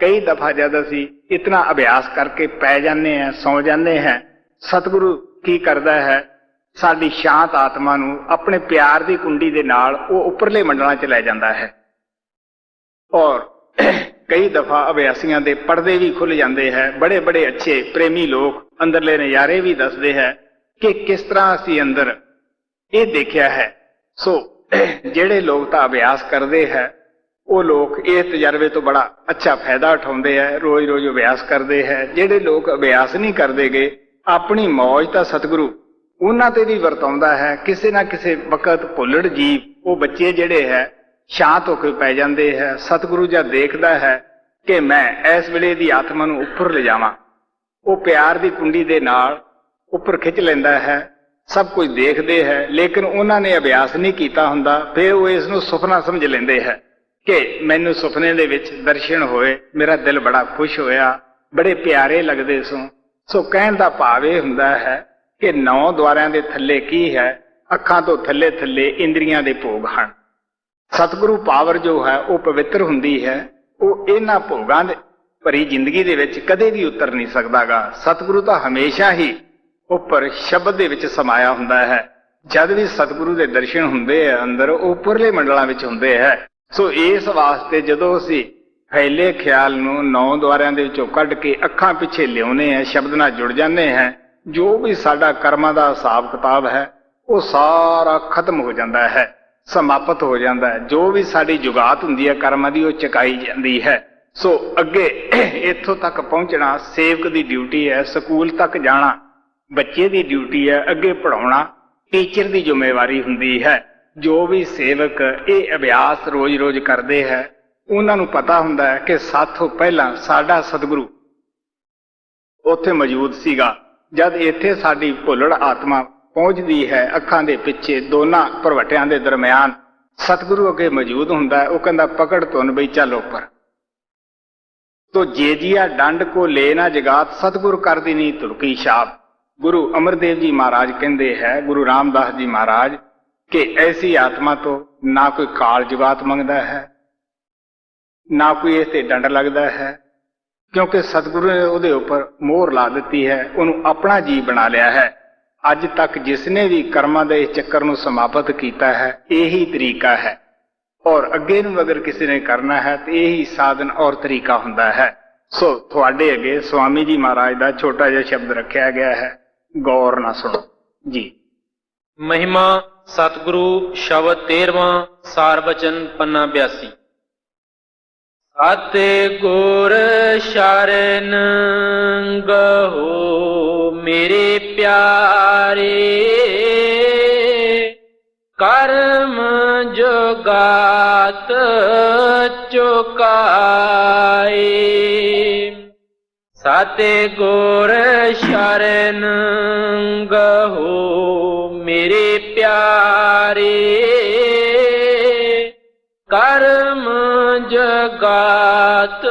कई दफा जद असीं इतना अभ्यास करके पै जाने हैं, सौ जाने हैं, सतगुरु की करदा है साडी शांत आत्मा नू अपने प्यार दी कुंडी दे नाल वो उपरले मंडलां च लै जांदा है। और कई दफा अभ्यासियां दे पर्दे भी खुल जांदे हैं। बड़े बड़े अच्छे प्रेमी लोग अंदरले नज़ारे भी दसदे हैं कि किस तरह असीं अंदर ये देखिया है। सो जिहड़े लोग तां अभ्यास करदे हैं वो लोग इस तजर्बे तो बड़ा अच्छा फायदा उठाउंदे हैं, रोज रोज अभ्यास करदे हैं। जिहड़े लोग अभ्यास नहीं करदे गे अपनी मौज तां सतगुरु उन्हां ते भी वरताउंदा है। किसी ना किसी वक्त भुल्लड़ जीव वो बच्चे जिहड़े है शांत होकर पै जांदे है। सतगुरु जद देखदा है कि मैं इस वेले दी आत्मा नूं उपर ले जावां, वो प्यार दी कुंडी दे नाल उपर खिच लैंदा है। सब कुछ देखदे है, लेकिन उन्हां ने अभ्यास नहीं कीता हुंदा। फिर वो इस नूं सुपना समझ लैंदे है कि मैनूं सुपने दे विच दर्शन होए, मेरा दिल बड़ा खुश होया, बड़े प्यारे लगदे सो कहण दा भाव इह हुंदा है कि 9 द्वारिਆਂ ਦੇ ਥੱਲੇ ਕੀ ਹੈ, ਅੱਖਾਂ ਤੋਂ ਥੱਲੇ ਥੱਲੇ ਇੰਦਰੀਆਂ ਦੇ ਭੋਗ ਹਨ। ਸਤਿਗੁਰੂ ਪਾਵਰ ਜੋ ਹੈ ਉਹ ਪਵਿੱਤਰ ਹੁੰਦੀ ਹੈ। ਉਹ ਇਹਨਾਂ ਭੋਗਾਂ ਦੇ ਭਰੀ ਜ਼ਿੰਦਗੀ ਦੇ ਵਿੱਚ ਕਦੇ ਵੀ ਉਤਰ ਨਹੀਂ ਸਕਦਾਗਾ। ਸਤਿਗੁਰੂ ਤਾਂ ਹਮੇਸ਼ਾ ਹੀ ਉੱਪਰ ਸ਼ਬਦ ਦੇ ਵਿੱਚ ਸਮਾਇਆ ਹੁੰਦਾ ਹੈ। ਜਦ ਵੀ ਸਤਿਗੁਰੂ ਦੇ ਦਰਸ਼ਨ ਹੁੰਦੇ ਆ ਅੰਦਰ, ਉਹ ਉੱਪਰਲੇ ਮੰਡਲਾਂ ਵਿੱਚ ਹੁੰਦੇ ਹੈ। ਸੋ ਇਸ ਵਾਸਤੇ ਜਦੋਂ ਅਸੀਂ ਫੈਲੇ ਖਿਆਲ ਨੂੰ 9 द्वाਰਿਆਂ ਦੇ ਵਿੱਚੋਂ ਕੱਢ ਕੇ ਅੱਖਾਂ ਪਿੱਛੇ ਲਿਆਉਨੇ ਆ, ਸ਼ਬਦ ਨਾਲ ਜੁੜ ਜਾਂਦੇ ਹੈ, जो भी साडा कर्मां दा हिसाब किताब है वो सारा खत्म हो जाता है, समाप्त हो जाता है। जो भी साडी जुगात हुंदी है कर्मां दी वो चुकाई जाती है। सो अगे इत्थों तक पहुंचना सेवक दी ड्यूटी है, स्कूल तक जाना बच्चे दी ड्यूटी है, अगे पढ़ाउणा टीचर दी जिम्मेवारी हुंदी है। जो भी सेवक ये अभ्यास रोज रोज करते हैं उन्हां नूं पता हुंदा है कि साथों पहला साडा सतगुरु उत्थे मौजूद सीगा। जद इत्थे साडी भुल्लड़ आत्मा पहुंचदी है अखां दे पिछे दोनां भरवटियां दे दरम्यान सतगुरु अगे मौजूद हुंदा है। वो कहंदा पकड़ तुन बई चल उपर, तो जेजिया डंड को लेना जगात सतगुरु कर दी नहीं तुड़की छाप। गुरु अमरदेव जी महाराज कहंदे है, गुरु रामदास जी महाराज कि ऐसी आत्मा तो ना कोई काल जगात मंगदा है, ना कोई इस ते डंड लगदा है, क्योंकि सतगुरु ने उहदे उपर मोहर ला दी है, उन्होंने अपना जी बना लिया है। अज तक जिसने भी कर्मां दे इस चक्कर नूं समाप्त किया है यही तरीका है, और अगे नूं अगर किसी ने करना है तो यही साधन और तरीका हुंदा है। सो तुहाडे अगे स्वामी जी महाराज दा छोटा जिहा शब्द रखा गया है, गौर ना सुनो जी। महिमा सतगुरु शब्द 13वां सार बचन पन्ना 82। सत गुर शरण गहो मेरे प्यारे, कर्म जुगात चुकाए। सत गुर शरण गहो मेरे प्यारे, कर्म जगात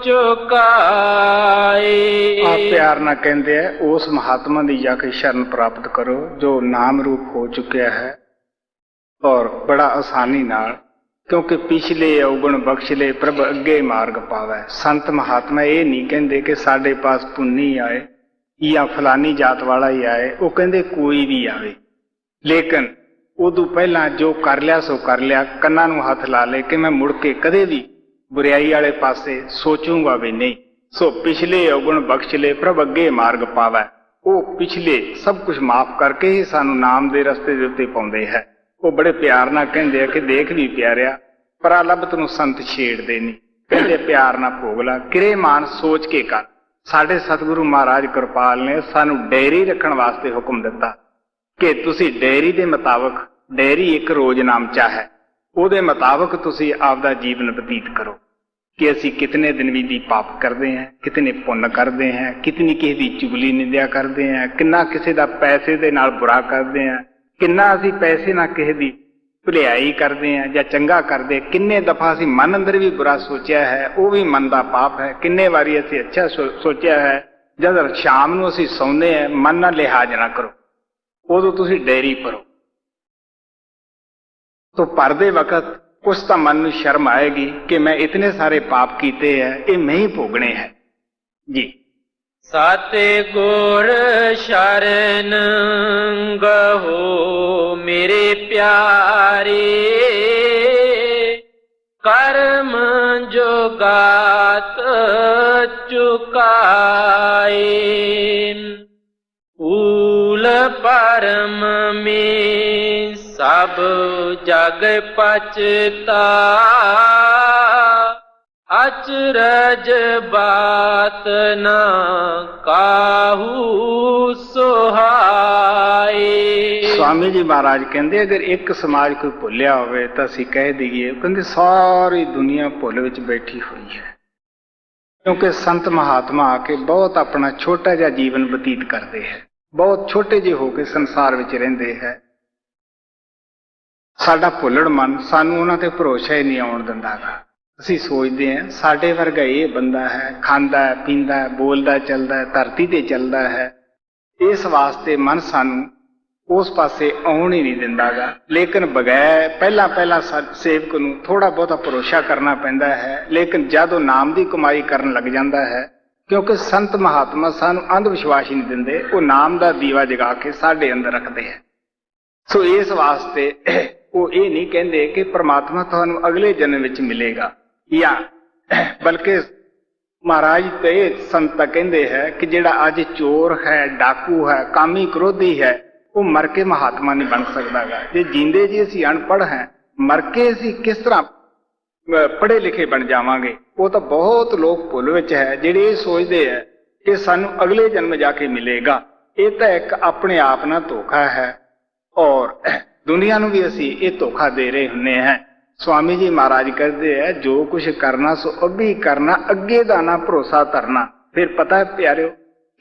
चुकाए। प्यार ना कहते हैं उस महात्मा दी जाके शरण प्राप्त करो जो नाम रूप हो चुका है, और बड़ा आसानी नाल, क्योंकि पिछले अवगुण बख्श ले प्रभ अगे मार्ग पावे। संत महात्मा ये नहीं कहते कि साडे पास पुन्नी आए या फलानी जात वाला ही आए, वो कहते कोई भी आवे, लेकिन उदू पहला जो कर लिया सो कर लिया, कन्ना नूं हथ ला ले कि मैं मुड़ के कदे भी बुराई वाले पासे सोचूंगा भी नहीं। सो पिछले अवगुण बख्श ले प्रभ अगे मार्ग पावे, वो पिछले सब कुछ माफ करके ही सानू नाम दे रस्ते दे उत्ते पाउंदे है। वो बड़े प्यार नाल कहंदे आ कि देख भी प्यारिया प्रालब्ध नूं संत छेड़दे नहीं, कहंदे प्यार नाल भोग ला, किरे मान सोच के कर। साडे सतगुरु महाराज कृपाल ने सानू डेयरी रखण वास्ते हुक्म दिता कि तुसी डेयरी दे मुताबिक, डेयरी एक रोज नामचा है, ਉਹਦੇ मुताबिक तुसी आपदा जीवन बतीत करो कि असी कितने दिन भी पाप करते हैं, कितने पुण्य करते हैं, कितनी किसी की चुगली निंदिया करते हैं, किन्ना किसी का पैसे दे नाल बुरा करते हैं, किन्ना असी पैसे ना किसी की भुलियाई करते हैं या चंगा करते, किन्ने दफा असी मन अंदर भी बुरा सोचा है, वो भी मन का पाप है, किन्ने वारी असी अच्छा सोचा है। जब शाम नूं असी सौंदे हैं मन ना लिहाज ना करो, उदों तुसी डेयरी भरो, तो भरदे वक्त कुछ तो मन में शर्म आएगी कि मैं इतने सारे पाप किए हैं, ये मैं ही भोगने हैं जी। साते गुर शरण गहो मेरे प्यारे, कर्म जोगात चुकाए, ऊल परम में सब जग पचता, अचरज बात न काहू सुहाए। स्वामी जी महाराज कहते अगर एक समाज कोई भुलिया होवे तो असीं कह दईए, कहते सारी दुनिया भुल विच बैठी हुई है, क्योंकि संत महात्मा आके बहुत अपना छोटा जिहा जीवन बतीत करते हैं, बहुत छोटे ਜਿਹੇ हो के संसार विच रहिंदे है। साडा भुल्लड़ मन सानू उन्हां ते भरोसा ही नहीं आउण दिंदा गा। असीं सोचदे हैं साडे वर्गा ये बंदा है, खांदा है, पींदा है, बोलदा चलदा है, धरती ते चलदा है, इस वास्ते मन सानू उस पासे आउण ही नहीं दिंदा गा। लेकिन बगैर पहला सेवक नूं थोड़ा बहुता भरोसा करना पैंदा है, लेकिन जदों नाम दी कमाई करन लग जांदा है, क्योंकि संत महात्मा सानू अंध विश्वास ही नहीं दिंदे, वो नाम दा दीवा जगा के साडे अंदर रखदे हैं। सो इस वास्ते वो ये नहीं कहते कि परमात्मा तुहानू अगले जन्म विच मिलेगा, या बल्कि महाराज तो ये संत कहते हैं कि जिहड़ा अज चोर है, डाकू है, कामी क्रोधी है, वो मर के महात्मा नहीं बन सकता गा। जे जींदे जी असीं अनपढ़ हैं, मर के असीं किस तरह पढ़े लिखे बन जावांगे। वो तो बहुत लोग भुल विच है जिहड़े ये सोचते हैं कि सानू अगले जन्म जाके मिलेगा। ये तो एक अपने आप ना धोखा है, और दुनिया नूं भी असीं ये धोखा दे रहे हुन्ने हैं। स्वामी जी महाराज कहते हैं जो कुछ करना सो अभी करना, अगे दा ना भरोसा धरना, फिर पता है प्यारिओ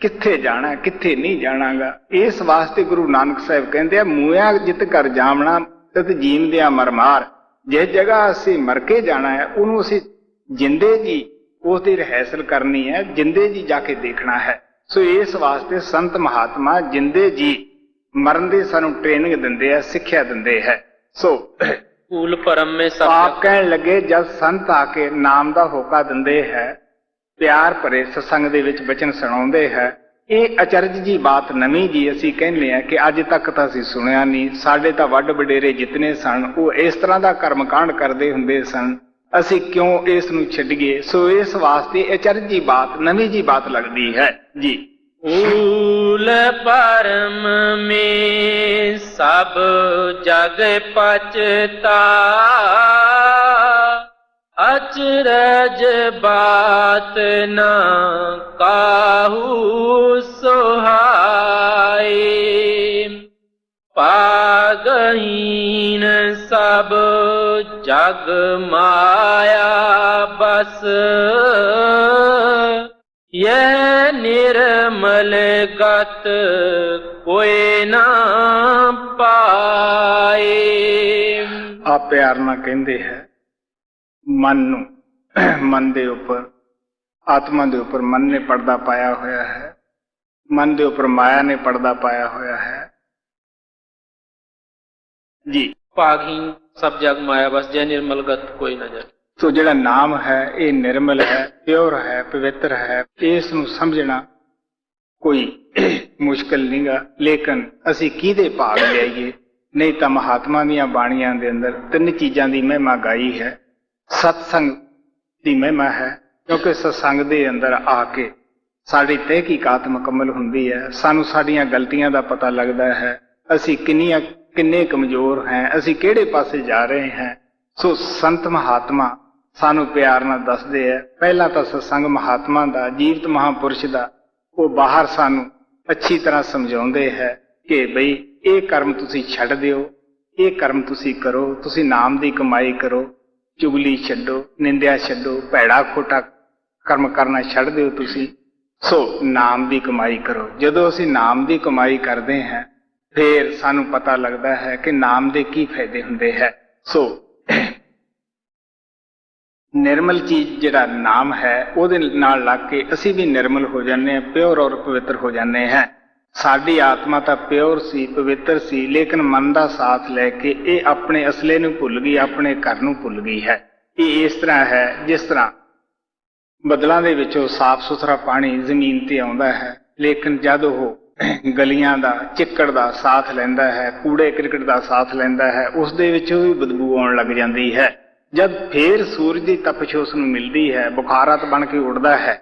कित्थे जाना कित्थे नहीं जानागा। इस वास्ते गुरु नानक साहब कहते हैं मूया जित कर जावना तत जींदिया मर मार। जिस जगह असीं मर के जाना है उन्होंने असीं जिंदे जी उसकी रिहर्सल करनी है, जिंदे जी जाके देखना है। सो इस वास्ते संत महात्मा जिंदे जी मरण दी सानू ट्रेनिंग दिंदे है, सिक्ख्या दिंदे है। सो कूल परम में सब आप कहन लगे जब संत आके नाम दा होका दिंदे है, प्यार भरे सत्संग दे विच वचन सुणाउंदे है, ये अचरज जी बात नवीं जी असीं कहने हैं कि अज तक तां असीं सुनिया नहीं। साडे तां वड्ड वडेरे जितने सन वो इस तरह दा कर्मकांड करदे हुंदे सन, असीं क्यों इस नूं छड्डीए। सो इस वास्ते अचरज जी बात नवीं जी बात लगदी है जी। ऊल परम में सब जग पचता, अचरज बात न काहू सुहाए। पागहीन सब जग माया बस, यह निर्मल गत कोई ना पाए। आप प्यार ना कहते हैं मन नूं, मन दे उपर आत्मा दे उपर मन ने पर्दा पाया होया है। ਮਨ ਦੇ ਉੱਪਰ ਮਾਇਆ ਨੇ ਪਰਦਾ ਪਾਇਆ ਹੋਇਆ ਹੈ ਜੀ। ਭਾਗਹੀਨ ਸਭ ਜਗ ਮਾਇਆ ਬਸ, ਜੈ ਨਿਰਮਲ ਗਤ ਕੋਈ ਨਾ ਜਾਏ। ਸੋ ਜਿਹੜਾ ਨਾਮ ਹੈ ਇਹ ਨਿਰਮਲ ਹੈ, ਪਿਓਰ ਹੈ, ਪਵਿੱਤਰ ਹੈ। ਇਸ ਨੂੰ ਸਮਝਣਾ ਕੋਈ ਮੁਸ਼ਕਲ ਨਹੀਂਗਾ, ਲੇਕਿਨ ਅਸੀਂ ਕਿਹਦੇ ਭਾਗ ਲਿਆਈਏ। ਨਹੀਂ ਤਾਂ ਮਹਾਤਮਾ ਦੀਆਂ ਬਾਣੀਆਂ ਦੇ ਅੰਦਰ 3 ਚੀਜ਼ਾਂ ਦੀ ਮਹਿਮਾ ਗਾਈ ਹੈ। ਸਤਸੰਗ ਦੀ ਮਹਿਮਾ ਹੈ, ਕਿਉਂਕਿ ਸਤਸੰਗ ਦੇ ਅੰਦਰ ਆ ਕੇ ਸਾਡੀ ਤਹਿਕੀਕਾਤ ਮੁਕੰਮਲ ਹੁੰਦੀ ਹੈ। ਸਾਨੂੰ ਸਾਡੀਆਂ ਗਲਤੀਆਂ ਦਾ ਪਤਾ ਲੱਗਦਾ ਹੈ, ਅਸੀਂ ਕਿੰਨੇ ਕਮਜ਼ੋਰ ਹੈ, ਅਸੀਂ ਕਿਹੜੇ ਪਾਸੇ ਜਾ ਰਹੇ ਹਾਂ। ਸੋ ਸੰਤ ਮਹਾਤਮਾ ਸਾਨੂੰ ਪਿਆਰ ਨਾਲ ਦੱਸਦੇ ਹੈ। ਪਹਿਲਾਂ ਤਾਂ ਸਤਸੰਗ ਮਹਾਤਮਾ ਦਾ, ਜੀਵਤ ਮਹਾਂਪੁਰਸ਼ ਦਾ, ਉਹ ਬਾਹਰ ਸਾਨੂੰ ਅੱਛੀ ਤਰ੍ਹਾਂ ਸਮਝਾਉਂਦੇ ਹੈ ਕਿ ਬਈ ਇਹ ਕਰਮ ਤੁਸੀਂ ਛੱਡ ਦਿਓ, ਇਹ ਕਰਮ ਤੁਸੀਂ ਕਰੋ, ਤੁਸੀਂ ਨਾਮ ਦੀ ਕਮਾਈ ਕਰੋ, ਚੁਗਲੀ ਛੱਡੋ, ਨਿੰਦਿਆ ਛੱਡੋ, ਭੈੜਾ ਖੋਟਾ ਕਰਮ ਕਰਨਾ ਛੱਡ ਦਿਓ ਤੁਸੀਂ। ਸੋ ਨਾਮ ਦੀ ਕਮਾਈ ਕਰੋ। ਜਦੋਂ ਅਸੀਂ ਨਾਮ ਦੀ ਕਮਾਈ ਕਰਦੇ ਹਾਂ ਫਿਰ ਸਾਨੂੰ ਪਤਾ ਲੱਗਦਾ ਹੈ ਕਿ ਨਾਮ ਦੇ ਕੀ ਫਾਇਦੇ ਹੁੰਦੇ ਹੈ। ਸੋ ਨਿਰਮਲ ਚੀਜ਼ ਜਿਹੜਾ ਨਾਮ ਹੈ ਉਹਦੇ ਨਾਲ ਲੱਗ ਕੇ ਅਸੀਂ ਵੀ ਨਿਰਮਲ ਹੋ ਜਾਂਦੇ ਹਾਂ, ਪਿਓਰ ਔਰ ਪਵਿੱਤਰ ਹੋ ਜਾਂਦੇ ਹਾਂ। ਸਾਡੀ ਆਤਮਾ ਤਾਂ ਪਿਓਰ ਸੀ, ਪਵਿੱਤਰ ਸੀ, ਲੇਕਿਨ ਮਨ ਦਾ ਸਾਥ ਲੈ ਕੇ ਇਹ ਆਪਣੇ ਅਸਲੇ ਨੂੰ ਭੁੱਲ ਗਈ, ਆਪਣੇ ਘਰ ਨੂੰ ਭੁੱਲ ਗਈ ਹੈ। ਇਹ ਇਸ ਤਰ੍ਹਾਂ ਹੈ ਜਿਸ ਤਰ੍ਹਾਂ ਬੱਦਲਾਂ ਦੇ ਵਿੱਚੋਂ ਸਾਫ਼ ਸੁਥਰਾ ਪਾਣੀ ਜ਼ਮੀਨ ਤੇ ਆਉਂਦਾ ਹੈ, ਲੇਕਿਨ ਜਦ ਉਹ ਗਲੀਆਂ ਦਾ, ਚਿੱਕੜ ਦਾ ਸਾਥ ਲੈਂਦਾ ਹੈ, ਕੂੜੇ ਕਰਕਟ ਦਾ ਸਾਥ ਲੈਂਦਾ ਹੈ, ਉਸ ਦੇ ਵਿੱਚੋਂ ਵੀ ਬਦਬੂ ਆਉਣ ਲੱਗ ਜਾਂਦੀ ਹੈ। ਜਦ ਫੇਰ ਸੂਰਜ ਦੀ ਤਪਸ਼ ਉਸ ਨੂੰ ਮਿਲਦੀ ਹੈ, ਬੁਖਾਰਤ ਬਣ ਕੇ ਉੱਡਦਾ ਹੈ,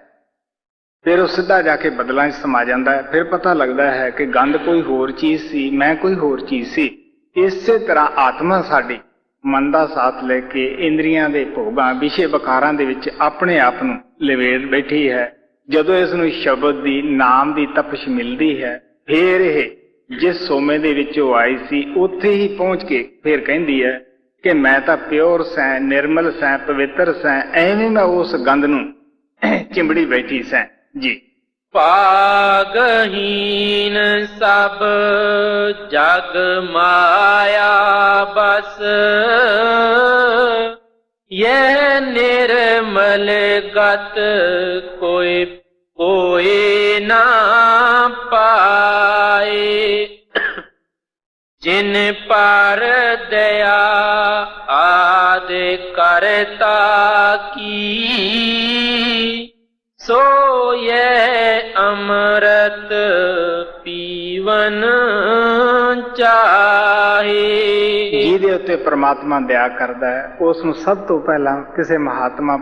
ਫਿਰ ਉਹ ਸਿੱਧਾ ਜਾ ਕੇ ਬਦਲਾਂ 'ਚ ਸਮਾ ਜਾਂਦਾ ਹੈ। ਫਿਰ ਪਤਾ ਲੱਗਦਾ ਹੈ ਕਿ ਗੰਧ ਕੋਈ ਹੋਰ ਚੀਜ਼ ਸੀ, ਮੈਂ ਕੋਈ ਹੋਰ ਚੀਜ਼ ਸੀ। ਇਸੇ ਤਰ੍ਹਾਂ ਆਤਮਾ ਸਾਡੀ ਮਨ ਦਾ ਸਾਥ ਲੈ ਕੇ ਇੰਦਰੀਆਂ ਦੇ ਭੋਗਾਂ, ਵਿਸ਼ੇ ਵਿਕਾਰਾਂ ਦੇ ਵਿੱਚ ਆਪਣੇ ਆਪ ਨੂੰ ਲਵੇੜ ਬੈਠੀ ਹੈ। ਜਦੋਂ ਇਸ ਨੂੰ ਸ਼ਬਦ ਦੀ, ਨਾਮ ਦੀ ਤਪਸ਼ ਮਿਲਦੀ ਹੈ, ਫਿਰ ਇਹ ਜਿਸ ਸੋਮੇ ਦੇ ਵਿੱਚ ਉਹ ਆਈ ਸੀ ਉੱਥੇ ਹੀ ਪਹੁੰਚ ਕੇ ਫਿਰ ਕਹਿੰਦੀ ਹੈ ਕਿ ਮੈਂ ਤਾਂ ਪਿਓਰ ਸੈਂ, ਨਿਰਮਲ ਸੈਂ, ਪਵਿੱਤਰ ਸੈਂ। ਐਵੇਂ ਮੈਂ ਉਸ ਗੰਧ ਨੂੰ ਚਿੰਬੜੀ ਬੈਠੀ ਸੈਂ ਜੀ। ਭਾਗਹੀਨ ਸਭ ਜਗ ਮਾਇਆ ਬਸ, ਇਹ ਨਿਰਮਲ ਗਤ ਕੋਈ ਨਾ ਪਾਏ। ਜਿਨ ਪਰ ਦਇਆ ਆਦ ਕਰਤਾ ਕੀ, ਸੋ ਇਹ ਅੰਮ੍ਰਿਤ ਪੀਵਨ ਚਾਹੇ। ਜਿਹਦੇ ਉੱਤੇ ਪ੍ਰਮਾਤਮਾ ਦਇਆ ਕਰਦਾ ਹੈ ਉਸ ਨੂੰ ਸਭ ਤੋਂ ਪਹਿਲਾਂ ਕਿਸੇ ਮਹਾਤਮਾ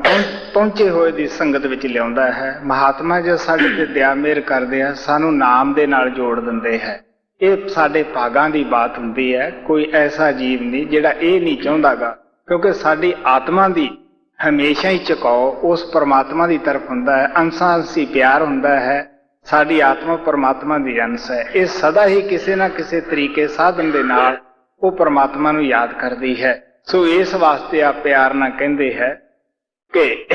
ਪਹੁੰਚੇ ਹੋਏ ਦੀ ਸੰਗਤ ਵਿੱਚ ਲਿਆਉਂਦਾ ਹੈ। ਮਹਾਤਮਾ ਜੋ ਸਾਡੇ ਤੇ ਦਇਆ ਮਿਹਰ ਕਰਦੇ ਆ, ਸਾਨੂੰ ਨਾਮ ਦੇ ਨਾਲ ਜੋੜ ਦਿੰਦੇ ਹੈ। ਇਹ ਸਾਡੇ ਭਾਗਾਂ ਦੀ ਬਾਤ ਹੁੰਦੀ ਹੈ। ਕੋਈ ਐਸਾ ਜੀਵ ਨਹੀਂ ਜਿਹੜਾ ਇਹ ਨਹੀਂ ਚਾਹੁੰਦਾਗਾ, ਕਿਉਂਕਿ ਸਾਡੀ ਆਤਮਾ ਦੀ ਹਮੇਸ਼ਾ ਹੀ ਝੁਕਾਓ ਉਸ ਪਰਮਾਤਮਾ ਦੀ ਤਰਫ ਹੁੰਦਾ ਹੈ। ਅੰਸ਼ਾਂ ਅੰਸ਼ੀ ਪਿਆਰ ਹੁੰਦਾ ਹੈ। ਸਾਡੀ ਆਤਮਾ ਪਰਮਾਤਮਾ ਦੀ ਅੰਸ਼ ਹੈ। ਇਹ ਸਦਾ ਹੀ ਕਿਸੇ ਨਾ ਕਿਸੇ ਤਰੀਕੇ ਸਾਧਨ ਦੇ ਨਾਲ ਉਹ ਪਰਮਾਤਮਾ ਨੂੰ ਯਾਦ ਕਰਦੀ ਹੈ। ਸੋ ਇਸ ਵਾਸਤੇ ਆ ਪਿਆਰ ਨਾਲ ਕਹਿੰਦੇ ਹੈ ਕਿ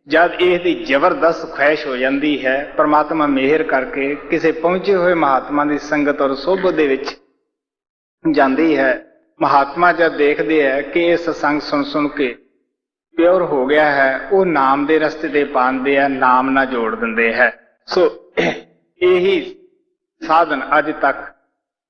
ਜਦ ਇਹਦੀ ਜ਼ਬਰਦਸਤ ਖੁਆਇਸ਼ ਹੋ ਜਾਂਦੀ ਹੈ, ਪਰਮਾਤਮਾ ਮਿਹਰ ਕਰਕੇ ਕਿਸੇ ਪਹੁੰਚੇ ਹੋਏ ਮਹਾਤਮਾ ਦੀ ਸੰਗਤ ਔਰ ਸੋਭਤ ਦੇ ਵਿੱਚ ਜਾਂਦੀ ਹੈ। ਮਹਾਤਮਾ ਜਦ ਦੇਖਦੇ ਹੈ ਕਿ ਇਹ ਸਤਸੰਗ ਸੁਣ ਸੁਣ ਕੇ ਪਿਓਰ ਹੋ ਗਿਆ ਹੈ, ਉਹ ਨਾਮ ਦੇ ਰਸਤੇ ਤੇ ਪਾਉਂਦੇ ਆ, ਨਾਮ ਨਾਲ ਜੋੜ ਦਿੰਦੇ ਹੈ। ਸੋ ਇਹੀ ਸਾਧਨ ਅੱਜ ਤੱਕ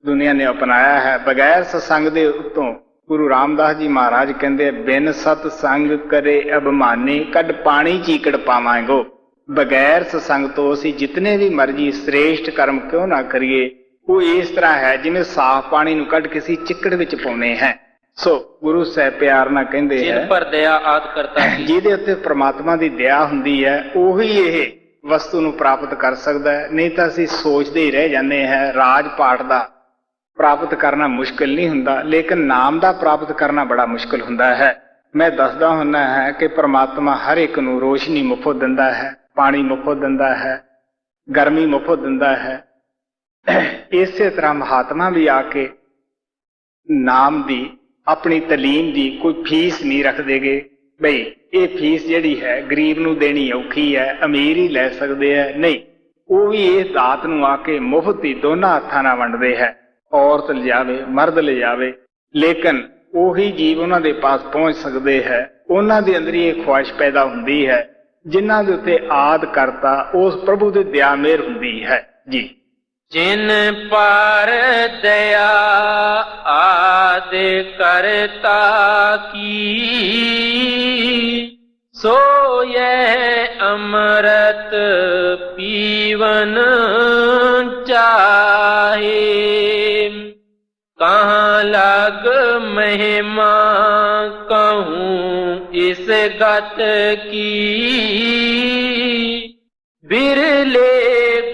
ਦੁਨੀਆ ਨੇ ਅਪਣਾਇਆ ਹੈ। ਬਗੈਰ ਸਤਸੰਗ ਦੇ ਉੱਤੋਂ ਗੁਰੂ ਰਾਮਦਾਸ ਜੀ ਮਹਾਰਾਜ ਕਹਿੰਦੇ ਬਿਨ ਸਤ ਸੰਗ ਕਰੇ ਅਭਿਮਾਨੀ, ਕੱਢ ਪਾਣੀ ਚੀਕੜ ਪਾਵਾਂਗੋ। ਬਗੈਰ ਸਤਸੰਗ ਤੋਂ ਅਸੀਂ ਜਿਤਨੇ ਵੀ ਮਰਜੀ ਸ੍ਰੇਸ਼ਟ ਕਰਮ ਕਿਉਂ ਨਾ ਕਰੀਏ, ਉਹ ਇਸ ਤਰ੍ਹਾਂ ਹੈ ਜਿਵੇਂ ਸਾਫ਼ ਪਾਣੀ ਨੂੰ ਕੱਢ ਕੇ ਅਸੀਂ ਚਿੱਕੜ ਵਿੱਚ ਪਾਉਨੇ ਹੈ। ਸੋ ਗੁਰੂ ਸਾਹਿਬ ਪਿਆਰ ਨਾਲ ਕਹਿੰਦੇ ਹੈ ਜਿਨ ਪਰ ਦਇਆ ਆਦ ਕਰਤਾ ਕੀ, ਜਿਹਦੇ ਉੱਤੇ ਪ੍ਰਮਾਤਮਾ ਦੀ ਦਇਆ ਹੁੰਦੀ ਹੈ ਉਹੀ ਇਹ ਵਸਤੂ ਨੂੰ ਪ੍ਰਾਪਤ ਕਰ ਸਕਦਾ ਹੈ। ਨਹੀਂ ਤਾਂ ਅਸੀਂ ਸੋਚਦੇ ਹੀ ਰਹਿ ਜਾਂਦੇ ਹਾਂ। ਰਾਜ ਪਾਠ ਦਾ ਪ੍ਰਾਪਤ ਕਰਨਾ ਮੁਸ਼ਕਿਲ ਨਹੀਂ ਹੁੰਦਾ, ਲੇਕਿਨ ਨਾਮ ਦਾ ਪ੍ਰਾਪਤ ਕਰਨਾ ਬੜਾ ਮੁਸ਼ਕਿਲ ਹੁੰਦਾ ਹੈ। ਮੈਂ ਦੱਸਦਾ ਹੁੰਦਾ ਹੈ ਕਿ ਪ੍ਰਮਾਤਮਾ ਹਰ ਇੱਕ ਨੂੰ ਰੋਸ਼ਨੀ ਮੁਫਤ ਦਿੰਦਾ ਹੈ, ਪਾਣੀ ਮੁਫਤ ਦਿੰਦਾ ਹੈ, ਗਰਮੀ ਮੁਫਤ ਦਿੰਦਾ ਹੈ। ਇਸੇ ਤਰ੍ਹਾਂ ਮਹਾਤਮਾ ਵੀ ਆ ਕੇ ਨਾਮ ਦੀ, ਆਪਣੀ ਤਾਲੀਮ ਦੀ ਕੋਈ ਫੀਸ ਨਹੀਂ ਰੱਖਦੇਗੇ। ਬਈ ਇਹ ਫੀਸ ਜਿਹੜੀ ਹੈ ਗਰੀਬ ਨੂੰ ਦੇਣੀ ਔਖੀ ਹੈ, ਅਮੀਰ ਹੀ ਲੈ ਸਕਦੇ ਹੈ। ਨਹੀਂ, ਉਹ ਵੀ ਇਸ ਦਾਤ ਨੂੰ ਆ ਕੇ ਮੁਫਤ ਹੀ ਦੋਨਾਂ ਹੱਥਾਂ ਨਾਲ ਵੰਡਦੇ ਹੈ। ਔਰਤ ਲਿਜਾਵੇ, ਮਰਦ ਲਿਜਾਵੇ, ਲੇਕਿਨ ਉਹੀ ਜੀਵ ਉਹਨਾਂ ਦੇ ਪਾਸ ਪਹੁੰਚ ਸਕਦੇ ਹੈ। ਉਹਨਾਂ ਦੇ ਅੰਦਰ ਇਹ ਖੁਆਇਸ਼ ਪੈਦਾ ਹੁੰਦੀ ਹੈ ਜਿਨ੍ਹਾਂ ਦੇ ਉੱਤੇ ਆਦ ਕਰਤਾ ਉਸ ਪ੍ਰਭੂ ਦੀ ਦਇਆ ਮਿਹਰ ਹੁੰਦੀ ਹੈ ਜੀ। जिन पार दया आदि करता की, सो यह अमृत पीवन चाहे। कहाँ लग महिमा कहूँ इस गत की, बिरले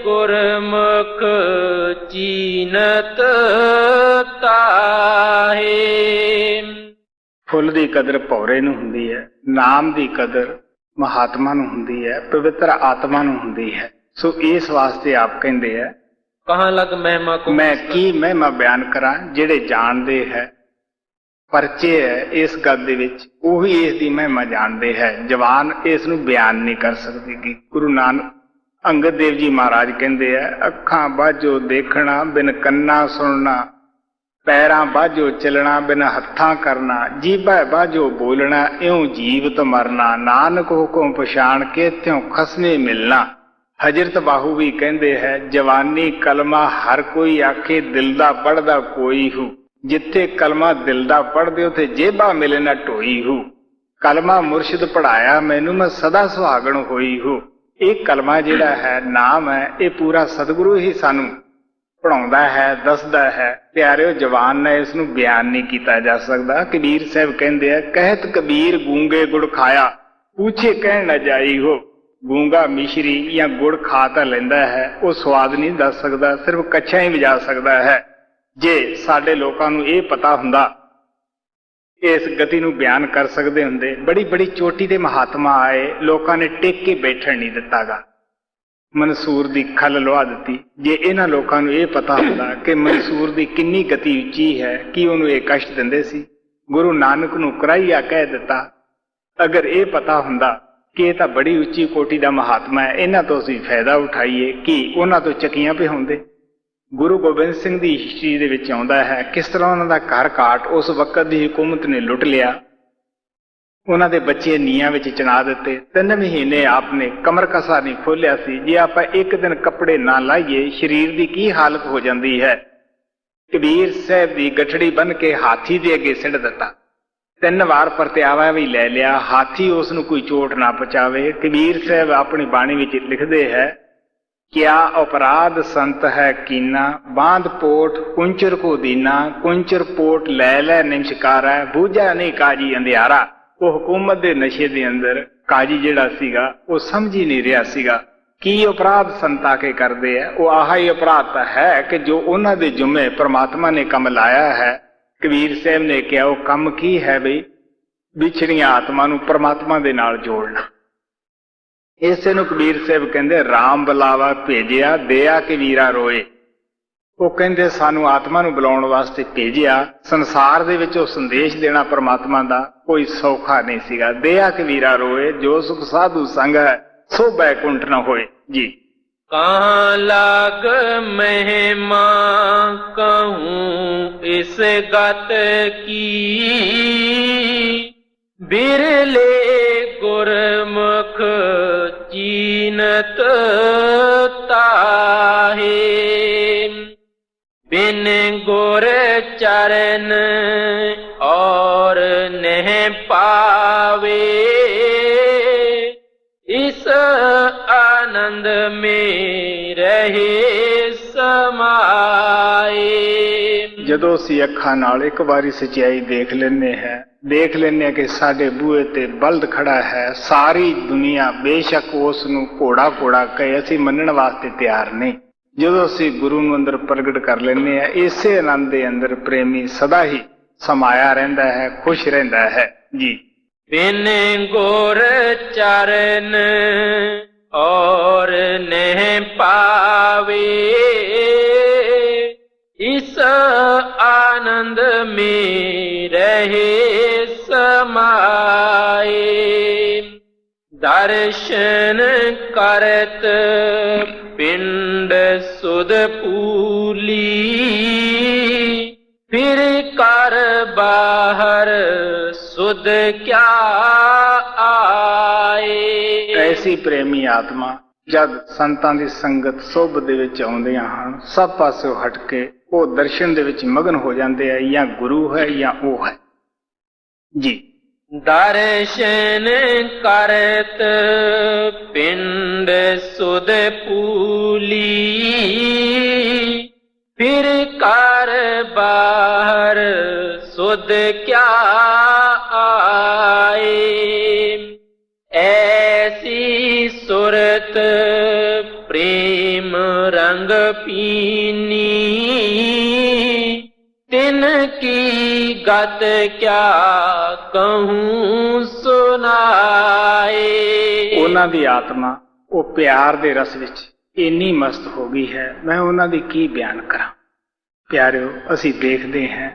गुरमुख चीनत ताहे। ਫੁੱਲ ਦੀ ਕਦਰ ਭੌਰੇ ਨੂੰ ਹੁੰਦੀ ਹੈ, ਨਾਮ ਦੀ ਕਦਰ ਮਹਾਤਮਾ ਨੂੰ ਹੁੰਦੀ ਹੈ, ਪਵਿੱਤਰ ਆਤਮਾ ਨੂੰ ਹੁੰਦੀ ਹੈ। ਸੋ ਇਸ ਵਾਸਤੇ ਆਪ ਕਹਿੰਦੇ ਆ, कहाँ लग महिमा को ਮੈਂ ਕੀ ਮਹਿਮਾ ਬਿਆਨ ਕਰਾਂ। ਜਿਹੜੇ ਜਾਣਦੇ ਹੈ, ਪਰਚੇ ਹੈ ਇਸ ਗੱਲ ਦੇ ਵਿੱਚ, ਉਹੀ ਇਸ ਦੀ ਮਹਿਮਾ ਜਾਣਦੇ ਹੈ। ਜਵਾਨ ਇਸ ਨੂੰ ਬਿਆਨ ਨਹੀਂ ਕਰ ਸਕਦੇ। ਕਿ ਗੁਰੂ ਨਾਨਕ ਅੰਗਦ ਦੇਵ ਜੀ ਮਹਾਰਾਜ ਕਹਿੰਦੇ ਆ, ਅੱਖਾਂ ਬਾਝੋ ਦੇਖਣਾ ਬਿਨ ਕੰਨਾਂ ਸੁਣਨਾ, ਪੈਰਾਂ ਬਾਝੋ ਚੱਲਣਾ ਬਿਨ ਹੱਥਾਂ ਕਰਨਾ, ਜੀਭਾ ਬਾਝੋ ਬੋਲਣਾ ਇਉਂ ਜੀਵਤ ਮਰਨਾ, ਨਾਨਕ ਹੁਕਮ ਪਛਾਣ ਕੇ ਤਿਉ ਖਸਮੇ ਮਿਲਣਾ। ਹਜ਼ਰਤ ਬਾਹੂ ਵੀ ਕਹਿੰਦੇ ਹੈ, ਜਵਾਨੀ ਕਲਮਾ ਹਰ ਕੋਈ ਆਖੇ, ਦਿਲ ਦਾ ਪੜਦਾ ਕੋਈ ਹੂ। ਜਿੱਥੇ ਕਲਮਾ ਦਿਲ ਦਾ ਪੜਦੇ ਉਥੇ ਜੇਬਾ ਮਿਲੇ ਨਾ ਢੋਈ ਹੂ। ਕਲਮਾ ਮੁਰਸ਼ਿਦ ਪੜਾਇਆ ਮੈਨੂੰ, ਮੈਂ ਸਦਾ ਸੁਹਾਗਣ ਹੋਈ ਹੂ। ਇਹ ਕਲਮਾ ਜਿਹੜਾ ਹੈ, ਨਾਮ ਹੈ, ਇਹ ਪੂਰਾ ਸਤਿਗੁਰੂ ਹੀ ਸਾਨੂੰ ਪੜਾਉਂਦਾ ਹੈ, ਦੱਸਦਾ ਹੈ। ਪਿਆਰਿਓ, ਜਵਾਨ ਨੇ ਇਸ ਨੂੰ ਬਿਆਨ ਨਹੀਂ ਕੀਤਾ ਜਾ ਸਕਦਾ। ਕਬੀਰ ਸਾਹਿਬ ਕਹਿੰਦੇ ਆ, ਕਹਿਤ ਕਬੀਰ ਗੂੰਗੇ ਗੁੜ ਖਾਇਆ, ਪੂਛੇ ਕਹਿਣ ਨਾ ਜਾਈ ਹੋ। ਗੂੰਗਾ ਮਿਸ਼ਰੀ ਜਾਂ ਗੁੜ ਖਾ ਤਾਂ ਲੈਂਦਾ ਹੈ, ਉਹ ਸਵਾਦ ਨਹੀਂ ਦੱਸ ਸਕਦਾ, ਸਿਰਫ ਕੱਛਾ ਹੀ ਵਜਾ ਸਕਦਾ ਹੈ। ਜੇ ਸਾਡੇ ਲੋਕਾਂ ਨੂੰ ਇਹ ਪਤਾ ਹੁੰਦਾ, ਇਸ ਗਤੀ ਨੂੰ ਬਿਆਨ ਕਰ ਸਕਦੇ ਹੁੰਦੇ। ਬੜੀ ਬੜੀ ਚੋਟੀ ਦੇ ਮਹਾਤਮਾ ਆਏ, ਲੋਕਾਂ ਨੇ ਟਿਕ ਕੇ ਬੈਠਣ ਨਹੀਂ ਦਿੱਤਾਗਾ, ਮਨਸੂਰ ਦੀ ਖੱਲ ਲੁਹਾ ਦਿੱਤੀ। ਜੇ ਇਹਨਾਂ ਲੋਕਾਂ ਨੂੰ ਇਹ ਪਤਾ ਹੁੰਦਾ ਕਿ ਮਨਸੂਰ ਦੀ ਕਿੰਨੀ ਗਤੀ ਉੱਚੀ ਹੈ, ਕਿ ਉਹਨੂੰ ਇਹ ਕਸ਼ਟ ਦਿੰਦੇ ਸੀ। ਗੁਰੂ ਨਾਨਕ ਨੂੰ ਕਰਾਈਆ ਕਹਿ ਦਿੱਤਾ। ਅਗਰ ਇਹ ਪਤਾ ਹੁੰਦਾ ਕਿ ਇਹ ਤਾਂ ਬੜੀ ਉੱਚੀ ਕੋਟੀ ਦਾ ਮਹਾਤਮਾ ਹੈ, ਇਹਨਾਂ ਤੋਂ ਅਸੀਂ ਫਾਇਦਾ ਉਠਾਈਏ, ਕਿ ਉਹਨਾਂ ਤੋਂ ਚੱਕੀਆਂ ਪਏ ਹੁੰਦੇ। ਗੁਰੂ ਗੋਬਿੰਦ ਸਿੰਘ ਦੀ ਹਿਸਟਰੀ ਦੇ ਵਿੱਚ ਆਉਂਦਾ ਹੈ ਕਿਸ ਤਰ੍ਹਾਂ ਉਹਨਾਂ ਦਾ ਘਰ ਘਾਟ ਉਸ ਵਕਤ ਦੀ ਹਕੂਮਤ ਨੇ ਲੁੱਟ ਲਿਆ। ਉਹਨਾਂ ਦੇ ਬੱਚੇ ਨੀਹਾਂ ਵਿੱਚ ਚਿਣਾ ਦਿੱਤੇ। 3 ਮਹੀਨੇ ਆਪਨੇ ਕਮਰ ਕਸਾ ਨਹੀਂ ਖੋਲਿਆ ਸੀ। ਜੇ ਆਪਾਂ ਇੱਕ ਦਿਨ ਕੱਪੜੇ ਨਾ ਲਾਈਏ, ਸਰੀਰ ਦੀ ਕੀ ਹਾਲਤ ਹੋ ਜਾਂਦੀ ਹੈ। ਕਬੀਰ ਸਾਹਿਬ ਦੀ ਗਠੜੀ ਬੰਨ ਕੇ ਹਾਥੀ ਦੇ ਅੱਗੇ ਸਿੱਟ ਦਿੱਤਾ। 3 ਵਾਰ ਪਰਤਿਆਵਾ ਵੀ ਲੈ ਲਿਆ, ਹਾਥੀ ਉਸ ਨੂੰ ਕੋਈ ਚੋਟ ਨਾ ਪਹੁੰਚਾਵੇ। ਕਬੀਰ ਸਾਹਿਬ ਆਪਣੀ ਬਾਣੀ ਵਿੱਚ ਲਿਖਦੇ ਹੈ, ਕਿਆ ਅਪਰਾਧ ਸੰਤ ਹੈ ਕੀਨਾ, ਬਾਂਧ ਪੋਟ ਕੁੰਚਰ ਕੋ ਦੀਨਾ, ਕੁੰਚਰ ਪੋਟ ਲੈ ਲੈ ਨਿਮਸ਼ਕਾਰਾ, ਬੂਝਾ ਨਹੀਂ ਕਾਜੀ ਅੰਧਿਆਰਾ। ਉਹ ਹਕੂਮਤ ਦੇ ਨਸ਼ੇ ਦੇ ਅੰਦਰ ਕਾਜੀ ਜਿਹੜਾ ਸੀਗਾ, ਉਹ ਸਮਝ ਹੀ ਨਹੀਂ ਰਿਹਾ ਸੀਗਾ ਕੀ ਅਪਰਾਧ ਸੰਤਾ ਕੇ ਕਰਦੇ ਆ। ਉਹ ਆਹ ਹੀ ਅਪਰਾਧ ਤਾਂ ਹੈ ਕਿ ਜੋ ਉਹਨਾਂ ਦੇ ਜੁਮੇ ਪ੍ਰਮਾਤਮਾ ਨੇ ਕੰਮ ਲਾਇਆ ਹੈ। ਕਬੀਰ ਸਾਹਿਬ ਨੇ ਕਿਹਾ, ਉਹ ਕੰਮ ਕੀ ਹੈ ਬਈ? ਵਿਛੜੀਆਂ ਆਤਮਾ ਨੂੰ ਪ੍ਰਮਾਤਮਾ ਦੇ ਨਾਲ ਜੋੜਨਾ। ਇਸੇ ਨੂੰ ਕਬੀਰ ਸਾਹਿਬ ਕਹਿੰਦੇ, ਰਾਮ ਬੁਲਾਵਾ ਭੇਜਿਆ ਦਿਆ ਕਬੀਰਾ ਰੋਏ। ਉਹ ਕਹਿੰਦੇ ਸਾਨੂੰ ਆਤਮਾ ਨੂੰ ਬੁਲਾਉਣ ਵਾਸਤੇ ਭੇਜਿਆ। ਸੰਸਾਰ ਦੇ ਵਿੱਚ ਉਹ ਸੰਦੇਸ਼ ਦੇਣਾ ਪ੍ਰਮਾਤਮਾ ਦਾ ਕੋਈ ਸੌਖਾ ਨਹੀਂ ਸੀਗਾ। ਦਿਆ ਕਬੀਰਾ ਰੋਏ, ਜੋ ਸੁਖ ਸਾਧੂ ਸੰਗ ਹੈ ਸੋ ਬੈਕੁੰਠ ਨਾ ਹੋਏ। ਜੀ कहाँ लाग महिमा कहूँ इस गत की, बिरले गुरमुख चीनत ताहे। बिन गुर चरण और नह पावे, इस आनंद में ਰਹੇ ਸਮਾਏ। ਜਦੋਂ ਅਸੀਂ ਅੱਖਾਂ ਨਾਲ ਇੱਕ ਵਾਰੀ ਸੱਚਾਈ ਦੇਖ ਲੈਂਦੇ ਹਾਂ ਕਿ ਸਾਡੇ ਬੂਹੇ ਤੇ ਬਲਦ ਖੜਾ ਹੈ। ਸਾਰੀ ਦੁਨੀਆ ਬੇਸ਼ੱਕ ਉਸ ਨੂੰ ਘੋੜਾ ਘੋੜਾ ਕਹੇ, ਅਸੀਂ ਮੰਨਣ ਵਾਸਤੇ ਤਿਆਰ ਨਹੀਂ। ਜਦੋਂ ਅਸੀਂ ਗੁਰੂ ਨੂੰ ਅੰਦਰ ਪ੍ਰਗਟ ਕਰ ਲੈਂਦੇ ਹਾਂ, ਇਸੇ ਆਨੰਦ ਦੇ ਅੰਦਰ ਪ੍ਰੇਮੀ ਸਦਾ ਹੀ ਸਮਾਇਆ ਰਹਿੰਦਾ ਹੈ, ਖੁਸ਼ ਰਹਿੰਦਾ ਹੈ। ਜੀ बिन गुर चरण और नह पावे, इस आनंद में रहे समाए। दर्शन करत पिंड सुध पूली, फिर कर बाहर सुध क्या आए। ऐसी प्रेमी आत्मा जद संतां दी संगत सोबत दे विच आउंदियां हन, सब पासों हट के वो दर्शन दे विच मगन हो जाते हैं, या गुरु है या वो है जी। दर्शन करत पिंड सुध पूली, फिर कर बाहर सुध क्या आए। ऐसी सुरत प्रेम रंग पीनी, तिनकी गत क्या कहूं सुनाए। उन्हां दी आत्मा वो प्यार दे रस विच इन्नी मस्त हो गई है, मैं उन्हां दी की बयान करा। प्यारिओ, असी देखते हैं,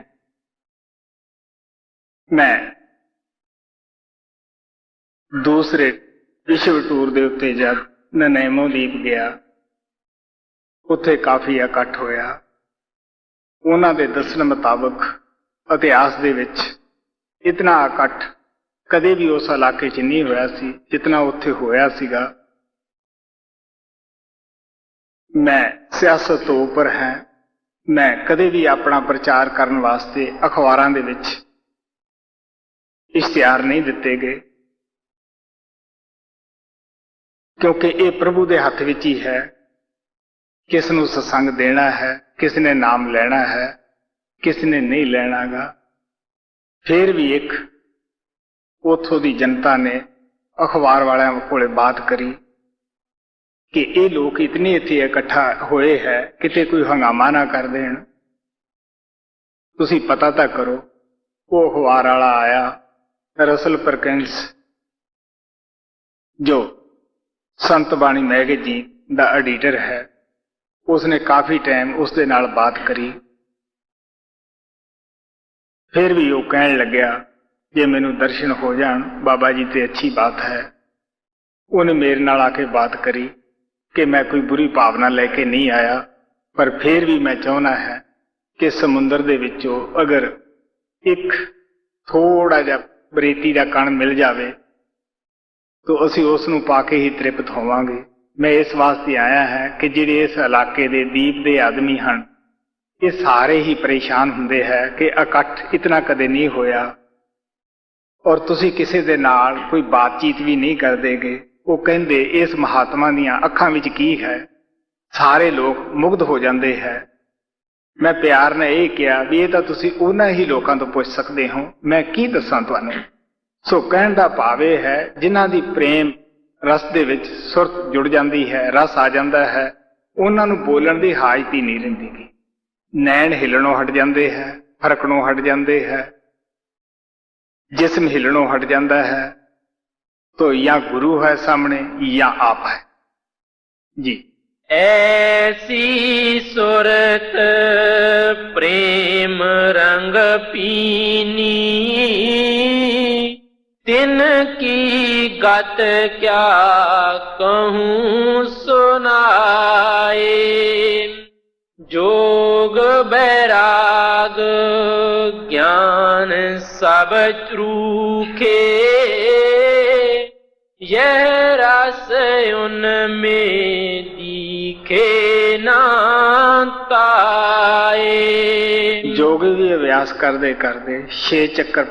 मैं दूसरे विश्व टूर दे उत्ते जब ननैमोदीप गया, उत्थे काफी इकट्ठ होया। उन्हां दे दसन मुताबक इतिहास दे विच इतना इकट्ठ कदे भी उस इलाके च नहीं होया सी जितना उत्थे होया सीगा। मैं सियासत तो ऊपर है, मैं कदे भी अपना प्रचार करने वास्ते अखबारां दे विच इश्तिहार नहीं दिते गए, क्योंकि ये प्रभु दे हथ विच ही है। किस नूं सत्संग देना है, किस ने नाम लेना है, किस ने नहीं लेनागा। फिर भी एक उथों दी जनता ने अखबार वालियां कोले बात करी कि ये लोग इतने इत्थे इकट्ठा होए है, किते कोई हंगामा ना कर देन, तुसी पता तां करो। वो अखबार वाला आया, रसल परकिंस जो संत बाणी मैगजीन दा एडिटर है, उसने काफी टाइम उसदे नाल बात करी। फिर भी वो कहन लग्या जे मैनू दर्शन हो जान बाबा जी ते अच्छी बात है। उन्हें मेरे नाल आके बात करी कि मैं कोई बुरी भावना लेके नहीं आया, पर फिर भी मैं चाहना है कि समुंदर दे विचों अगर एक थोड़ा जा बरेती दा कण मिल जावे तो असी उस नूं पा के ही तृप्त होवांगे। मैं इस वास्ते आया है कि जिहड़े इस इलाके दे दीप दे आदमी हन, ये सारे ही परेशान हुंदे है कि इकट्ठ इतना कदे नहीं होया, और तुसी किसी दे नाल कोई बातचीत भी नहीं करदेगे। वो कहंदे इस महात्मा दीयां अखां विच की है, सारे लोग मुग्ध हो जाते हैं। मैं प्यार ने यह किया भी ये तो तुसी उन्हां ही लोकां तो पुछ सकते हो, मैं की दसां तुहानूं। सो कहण दा भाव यह है, जिन्हां दी प्रेम रस दे विच सुरत जुड़ जाती है, रस आ जाता है, उन्हां नूं बोलण दी हाजत ही नहीं रहिंदी। नैण हिलणों हट जाते हैं, फरकणों हट जाते हैं, जिस्म हिलणों हट जाता है, तो या गुरु है सामने या आप है जी। ऐसी सुरत प्रेम रंग पीनी, तिनकी गत क्या कहूं सुनाए। जोग बैराग ज्ञान सब चरूखे, यह रस उनमें दिखे ना ताए। जोगी भी अभ्यास करते करते 6 चक्कर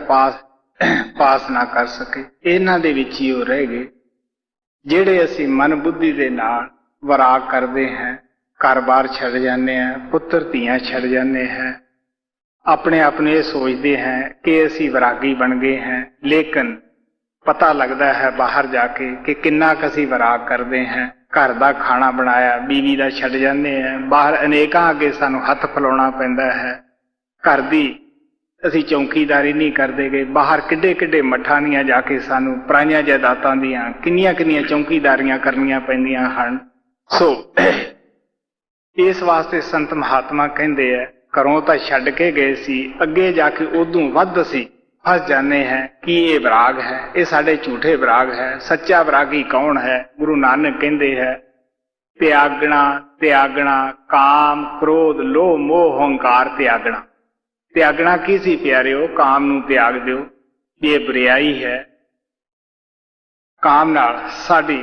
पास ना कर सके, इन्हां दे विच ही रह गए। जिहड़े असीं मन बुद्धि दे नाल वराग करते हैं, घर बार छड़ जाने हैं, पुत्र धीआं छड़ जाने हैं, अपने अपने सोचते हैं कि असीं वरागी बन गए हैं, लेकिन पता लगता है बाहर जाके कि किन्ना क असीं वराग करते हैं। घर दा खाना बनाया बीवी दा छड़ जाने हैं, बाहर अनेकां अगे सानूं हथ फैलाउणा पैंदा है। घर दी असीं चौकीदारी नहीं करते गए, बाहर किड्डे किड्डे मठां दीआं जाके सानूं पराइयां जायदातां दीआं किन्नियां किन्नियां चौकीदारियां करनियां पैंदियां हन। सो इस वास्ते संत महात्मा कहंदे है, घरों तां छड्ड के गए सी, अगे जाके उदों वध असीं फस जाने हैं कि ये विराग है, ये साडे झूठे विराग है। सच्चा विरागी कौन है? गुरु नानक कहंदे है, त्यागना त्यागना काम क्रोध लोभ मोह अहंकार त्यागना। त्यागना की सी प्यारिओ? काम नूं त्याग दिओ, ये बुराई है। काम नाल साडी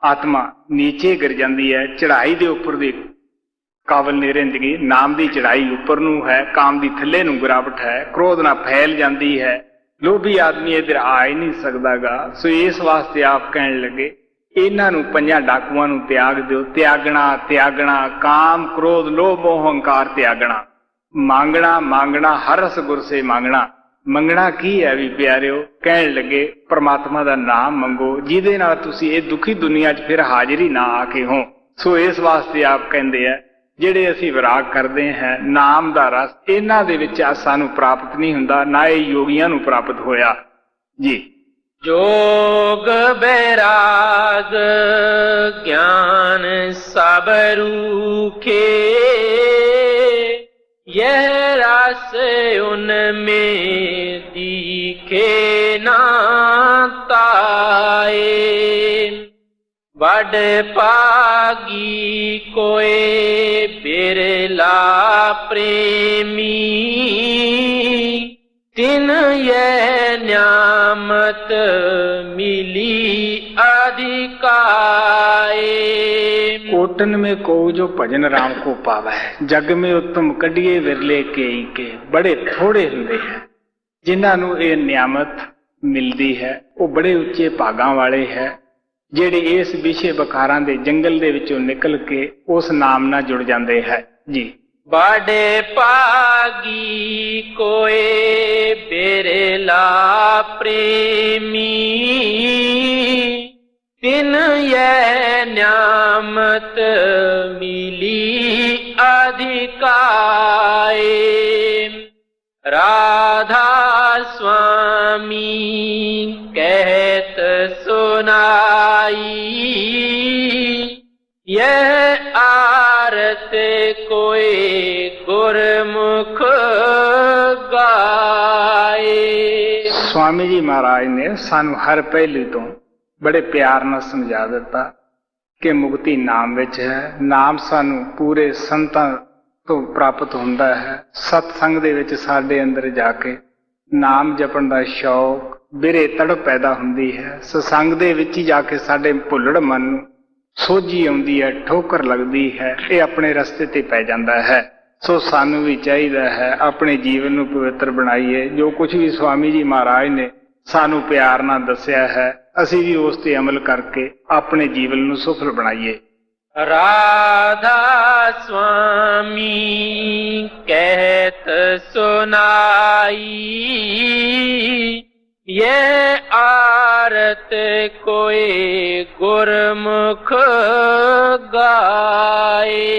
आत्मा नीचे गिर जाती है, चढ़ाई दे उपर दी काबल नहीं रहिंदी। नाम की चढ़ाई उपर नूं है, काम की थल्ले नूं गिरावट है, क्रोध ना फैल जाती है, लोभी आदमी इधर आ ही नहीं सकदागा। सो इस वास्ते आप कहने लगे इन्हां नूं पंजां डाकुआं नूं त्याग दिओ। त्यागना त्यागना, काम क्रोध लोभ मोह अहंकार त्यागना, मांगना मांगना, हर रस गुर से मांगना। मंगना की है भी प्यारिओ, कहने लगे परमात्मा दा नाम मंगो जिहदे नाल तुसीं इह दुखी दुनिया 'च फिर हाजिरी ना आके हो। सो इस वास्ते आप कहंदे आ ਜਿਹੜੇ ਅਸੀਂ ਵਿਰਾਗ ਕਰਦੇ ਹਾਂ ਨਾਮ ਦਾ ਰਸ, ਇਹਨਾਂ ਦੇ ਵਿੱਚ ਸਾਨੂੰ ਪ੍ਰਾਪਤ ਨਹੀਂ ਹੁੰਦਾ, ਨਾ ਇਹ ਯੋਗੀਆਂ ਨੂੰ ਪ੍ਰਾਪਤ ਹੋਇਆ ਜੀ। जोग बैराग ज्ञान सब रूखे, यह रस उनमें दिखे ना ताए। बड़ पागी कोई बिरला प्रेमी, तिन यह न्यामत मिली अधिकाए। कोटन में को जो भजन राम को पावा है, जग में उत्तम कढ़िए विरले के बड़े थोड़े हुंदे हैं जिन्हां नूं इह नियामत मिलदी है। वो बड़े उच्चे भागां वाले है ਜਿਹੜੇ ਇਸ ਵਿਸ਼ੇ ਬਕਾਰਾਂ ਦੇ ਜੰਗਲ ਦੇ ਵਿੱਚੋਂ ਨਿਕਲ ਕੇ ਉਸ ਨਾਮ ਨਾਲ ਜੁੜ ਜਾਂਦੇ ਹੈ ਜੀ। बड़े पागी कोई बिरला प्रेमी, तिन यह न्यामत मिली अधिकाए। राधा स्वामी कहत सुनाई, यह आरत कोई गुरमुख गाए। स्वामी जी महाराज ने सानू हर पहलू तो बड़े प्यार नाल समझा दिता कि मुक्ति नाम विच है। नाम सानू पूरे संतां तो प्राप्त हुंदा है। सत्संग दे विच साडे अंदर जाके नाम जपण दा शौक बिरे तड़प पैदा हुंदी है। सत्संग दे विच ही जाके साडे भुल्लड़ मन नूं सोझी आउंदी है, ठोकर लगदी है, ये अपने रस्ते ते पै जांदा है। सो सानू भी चाहिदा है अपने जीवन नूं पवित्र बनाइए। जो कुछ भी स्वामी जी महाराज ने सानू प्यार नाल दस्सिया है, असीं भी उस ते अमल करके अपने जीवन नूं सफल बनाइए। राधा स्वामी कहत सुनाई, यह आरत कोई गुरमुख गाए।